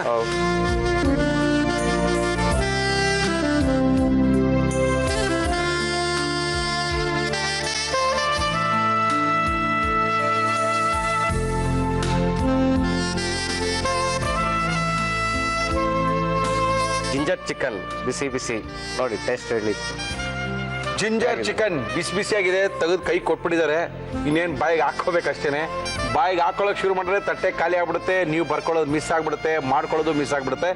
ಜಿಂಜರ್ ಚಿಕನ್ ಬಿಸಿ ಬಿಸಿ ನೋಡಿ ಟೇಸ್ಟ್ ಹೇಳಿ. ಜಿಂಜರ್ ಚಿಕನ್ ಬಿಸಿ ಬಿಸಿಯಾಗಿದೆ. ತೆಗೆದು ಕೈ ಕೊಟ್ಬಿಟ್ಟಿದ್ದಾರೆ. ಇನ್ನೇನು ಬಾಯಿಗೆ ಹಾಕೋಬೇಕಷ್ಟೇನೆ. ಬಾಯಿಗೆ ಹಾಕೊಳ್ಳೋಕೆ ಶುರು ಮಾಡಿದ್ರೆ ತಟ್ಟೆ ಖಾಲಿ ಆಗ್ಬಿಡುತ್ತೆ. ನೀವು ಬರ್ಕೊಳ್ಳೋದು ಮಿಸ್ ಆಗ್ಬಿಡುತ್ತೆ, ಮಾಡ್ಕೊಳ್ಳೋದು ಮಿಸ್ ಆಗ್ಬಿಡುತ್ತೆ.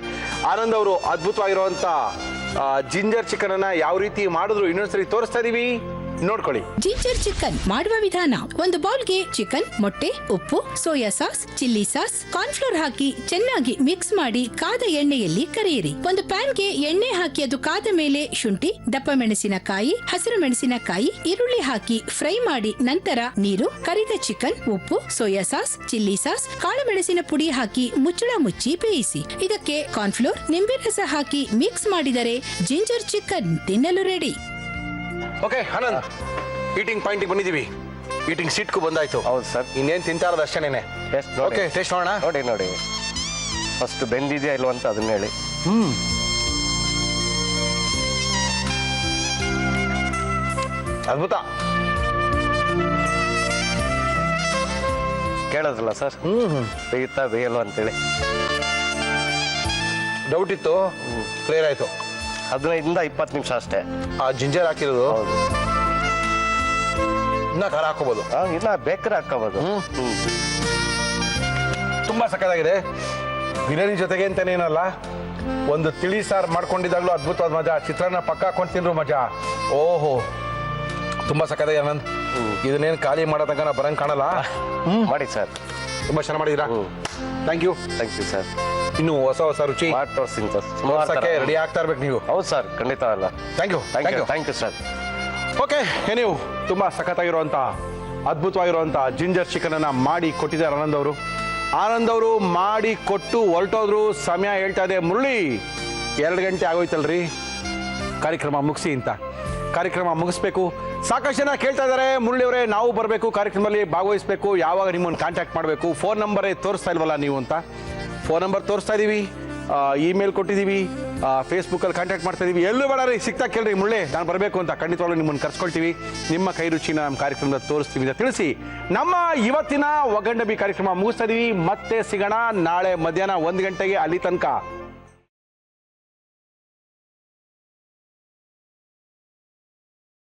ಆನಂದ್ ಅವರು ಅದ್ಭುತವಾಗಿರುವಂಥ ಜಿಂಜರ್ ಚಿಕನ್ ಅನ್ನ ಯಾವ ರೀತಿ ಮಾಡಿದ್ರು ಇನ್ನೊಂದ್ಸರಿ ತೋರಿಸ್ತಾ ಇದೀವಿ, ನೋಡ್ಕೊಳ್ಳಿ. ಜಿಂಜರ್ ಚಿಕನ್ ಮಾಡುವ ವಿಧಾನ: ಒಂದು ಬೌಲ್ಗೆ ಚಿಕನ್, ಮೊಟ್ಟೆ, ಉಪ್ಪು, soya sauce, chilli sauce, cornflour ಹಾಕಿ ಚೆನ್ನಾಗಿ ಮಿಕ್ಸ್ ಮಾಡಿ ಕಾದ ಎಣ್ಣೆಯಲ್ಲಿ ಕರಿಯಿರಿ. ಒಂದು ಪ್ಯಾನ್ಗೆ ಎಣ್ಣೆ ಹಾಕಿ ಅದು ಕಾದ ಮೇಲೆ ಶುಂಠಿ, ದಪ್ಪ ಮೆಣಸಿನಕಾಯಿ, ಹಸಿರು ಮೆಣಸಿನಕಾಯಿ, ಈರುಳ್ಳಿ ಹಾಕಿ ಫ್ರೈ ಮಾಡಿ ನಂತರ ನೀರು, ಕರಿದ ಚಿಕನ್, ಉಪ್ಪು, ಸೋಯಾ ಸಾಸ್, ಚಿಲ್ಲಿ ಸಾಸ್, ಕಾಳು ಮೆಣಸಿನ ಪುಡಿ ಹಾಕಿ ಮುಚ್ಚಳ ಮುಚ್ಚಿ ಬೇಯಿಸಿ. ಇದಕ್ಕೆ ಕಾರ್ನ್ಫ್ಲೋರ್, ನಿಂಬೆ ರಸ ಹಾಕಿ ಮಿಕ್ಸ್ ಮಾಡಿದರೆ ಜಿಂಜರ್ ಚಿಕನ್ ತಿನ್ನಲು ರೆಡಿ. ಓಕೆ ಆನಂದ್, ಈಟಿಂಗ್ ಪಾಯಿಂಟಿಗೆ ಬಂದಿದ್ದೀವಿ. ಈಟಿಂಗ್ ಸೀಟ್ಗೂ ಬಂದಾಯ್ತು. ಹೌದು ಸರ್. ಇನ್ನೇನು ತಿಂತಾ ಇರೋದು ಅಷ್ಟೇನೆ. ಟೇಸ್ಟ್ ಓಕೆ, ಟೇಸ್ಟ್ ನೋಡೋಣ. ನೋಡಿ ನೋಡಿ ಫಸ್ಟ್ ಬೆಂದಿದೆಯಾ ಇಲ್ವ ಅಂತ ಅದನ್ನ ಹೇಳಿ. ಅದ್ಭುತ. ಕೇಳೋದಿಲ್ಲ ಸರ್ ಬೇಯುತ್ತಾ ಬೇಯಲ್ವ ಅಂತೇಳಿ ಡೌಟ್ ಇತ್ತು, ಕ್ಲಿಯರ್ ಆಯ್ತು. 15-20 ನಿಮಿಷ ಅಷ್ಟೇ. ಆ ಜಿಂಜರ್ ಹಾಕಿರೋದು ಹೌದು. ಇನ್ನ ಖಾರ ಹಾಕೋಬಹುದು. ಇನ್ನ ಬೇಕಾದ್ರೆ ಹಾಕೋಬಹುದು. ತುಂಬಾ ಸಕ್ಕತ್ತಾಗಿದೆ. ಬಿರಿಯಾನಿ ಜೊತೆಗೆ ಅಂತಾನೇನಲ್ಲ, ಒಂದು ತಿಳಿ ಸಾರು ಮಾಡ್ಕೊಂಡಿದ್ದಾಗಲೂ ಅದ್ಭುತವಾದ ಮಜಾ. ಚಿತ್ರಾನ್ನ ಪಕ್ಕ ಹಾಕೊಂಡು ತಿಂದ್ರು ಮಜಾ. ಓಹೋ, ತುಂಬಾ ಸಕ್ಕತ್ತಾಗಿದೆ ಆನಂದ್. ಇದನ್ನೇನು ಖಾಲಿ ಮಾಡೋ ತನಕ ನಾ ಬರಂಗ್ ಕಾಣಲ್ಲ. ಮಾಡಿ ಸರ್. ತುಂಬಾ ಚೆನ್ನಾಗಿ ಮಾಡಿದ್ದೀರಾ. Thank you sir. ಇನ್ನು ಹೊಸ ಹೊಸ ರುಚಿ ಮಾಡಿ ತೋರಿಸ್ತೀನಿ ಸರ್. ತೋರ್ಸಕ್ಕೆ ರೆಡಿ ಆಗ್ತಾ ಇರ್ಬೇಕು ನೀವು. ಹೌದು ಸರ್, ಖಂಡಿತ ಅಲ್ಲ. Thank you thank you sir. Okay, ನೀವು ತುಂಬಾ ಸಖತ್ತಾಗಿರುವಂಥ ಅದ್ಭುತವಾಗಿರುವಂಥ ಜಿಂಜರ್ ಚಿಕನ್ ಅನ್ನ ಮಾಡಿ ಕೊಟ್ಟಿದ್ದಾರೆ ಆನಂದ್ ಅವರು. ಆನಂದ್ ಅವರು ಮಾಡಿ ಕೊಟ್ಟು ಹೊರಟೋದ್ರು. ಸಮಯ ಹೇಳ್ತಾ ಇದೆ ಮುರಳಿ 2 ಗಂಟೆ ಆಗೋಯ್ತಲ್ರಿ, ಕಾರ್ಯಕ್ರಮ ಮುಗಿಸಿ ಅಂತ. ಕಾರ್ಯಕ್ರಮ ಮುಗಿಸ್ಬೇಕು. ಸಾಕಷ್ಟು ಜನ ಕೇಳ್ತಾ ಇದ್ದಾರೆ, ಮುರಳಿ ಅವರೇ ನಾವು ಬರಬೇಕು, ಕಾರ್ಯಕ್ರಮದಲ್ಲಿ ಭಾಗವಹಿಸಬೇಕು, ಯಾವಾಗ ನಿಮ್ಮನ್ನು ಕಾಂಟ್ಯಾಕ್ಟ್ ಮಾಡಬೇಕು, ಫೋನ್ ನಂಬರೇ ತೋರಿಸ್ತಾ ಇಲ್ವಲ್ಲ ನೀವು ಅಂತ. ಫೋನ್ ನಂಬರ್ ತೋರಿಸ್ತಾ ಇದ್ದೀವಿ, ಇಮೇಲ್ ಕೊಟ್ಟಿದ್ದೀವಿ, ಫೇಸ್ಬುಕ್ಕಲ್ಲಿ ಕಾಂಟ್ಯಾಕ್ಟ್ ಮಾಡ್ತಾ ಇದೀವಿ. ಎಲ್ಲೂ ಬೇಡ ರೀ, ಸಿಗ್ತಾ ಕೇಳ್ರಿ ಮುರಳಿ ನಾನು ಬರಬೇಕು ಅಂತ. ಖಂಡಿತವಾಗ್ಲೂ ನಿಮ್ಮನ್ನು ಕರ್ಸ್ಕೊಳ್ತೀವಿ. ನಿಮ್ಮ ಕೈ ರುಚಿನ ನಮ್ಮ ಕಾರ್ಯಕ್ರಮದಲ್ಲಿ ತೋರಿಸ್ತೀವಿ ಅಂತ ತಿಳಿಸಿ ನಮ್ಮ ಇವತ್ತಿನ ಒಗ್ಗಂಡ ಬಿ ಕಾರ್ಯಕ್ರಮ ಮುಗಿಸ್ತಾ ಇದೀವಿ. ಮತ್ತೆ ಸಿಗೋಣ ನಾಳೆ ಮಧ್ಯಾಹ್ನ 1 ಗಂಟೆಗೆ. ಅಲ್ಲಿ ತನಕ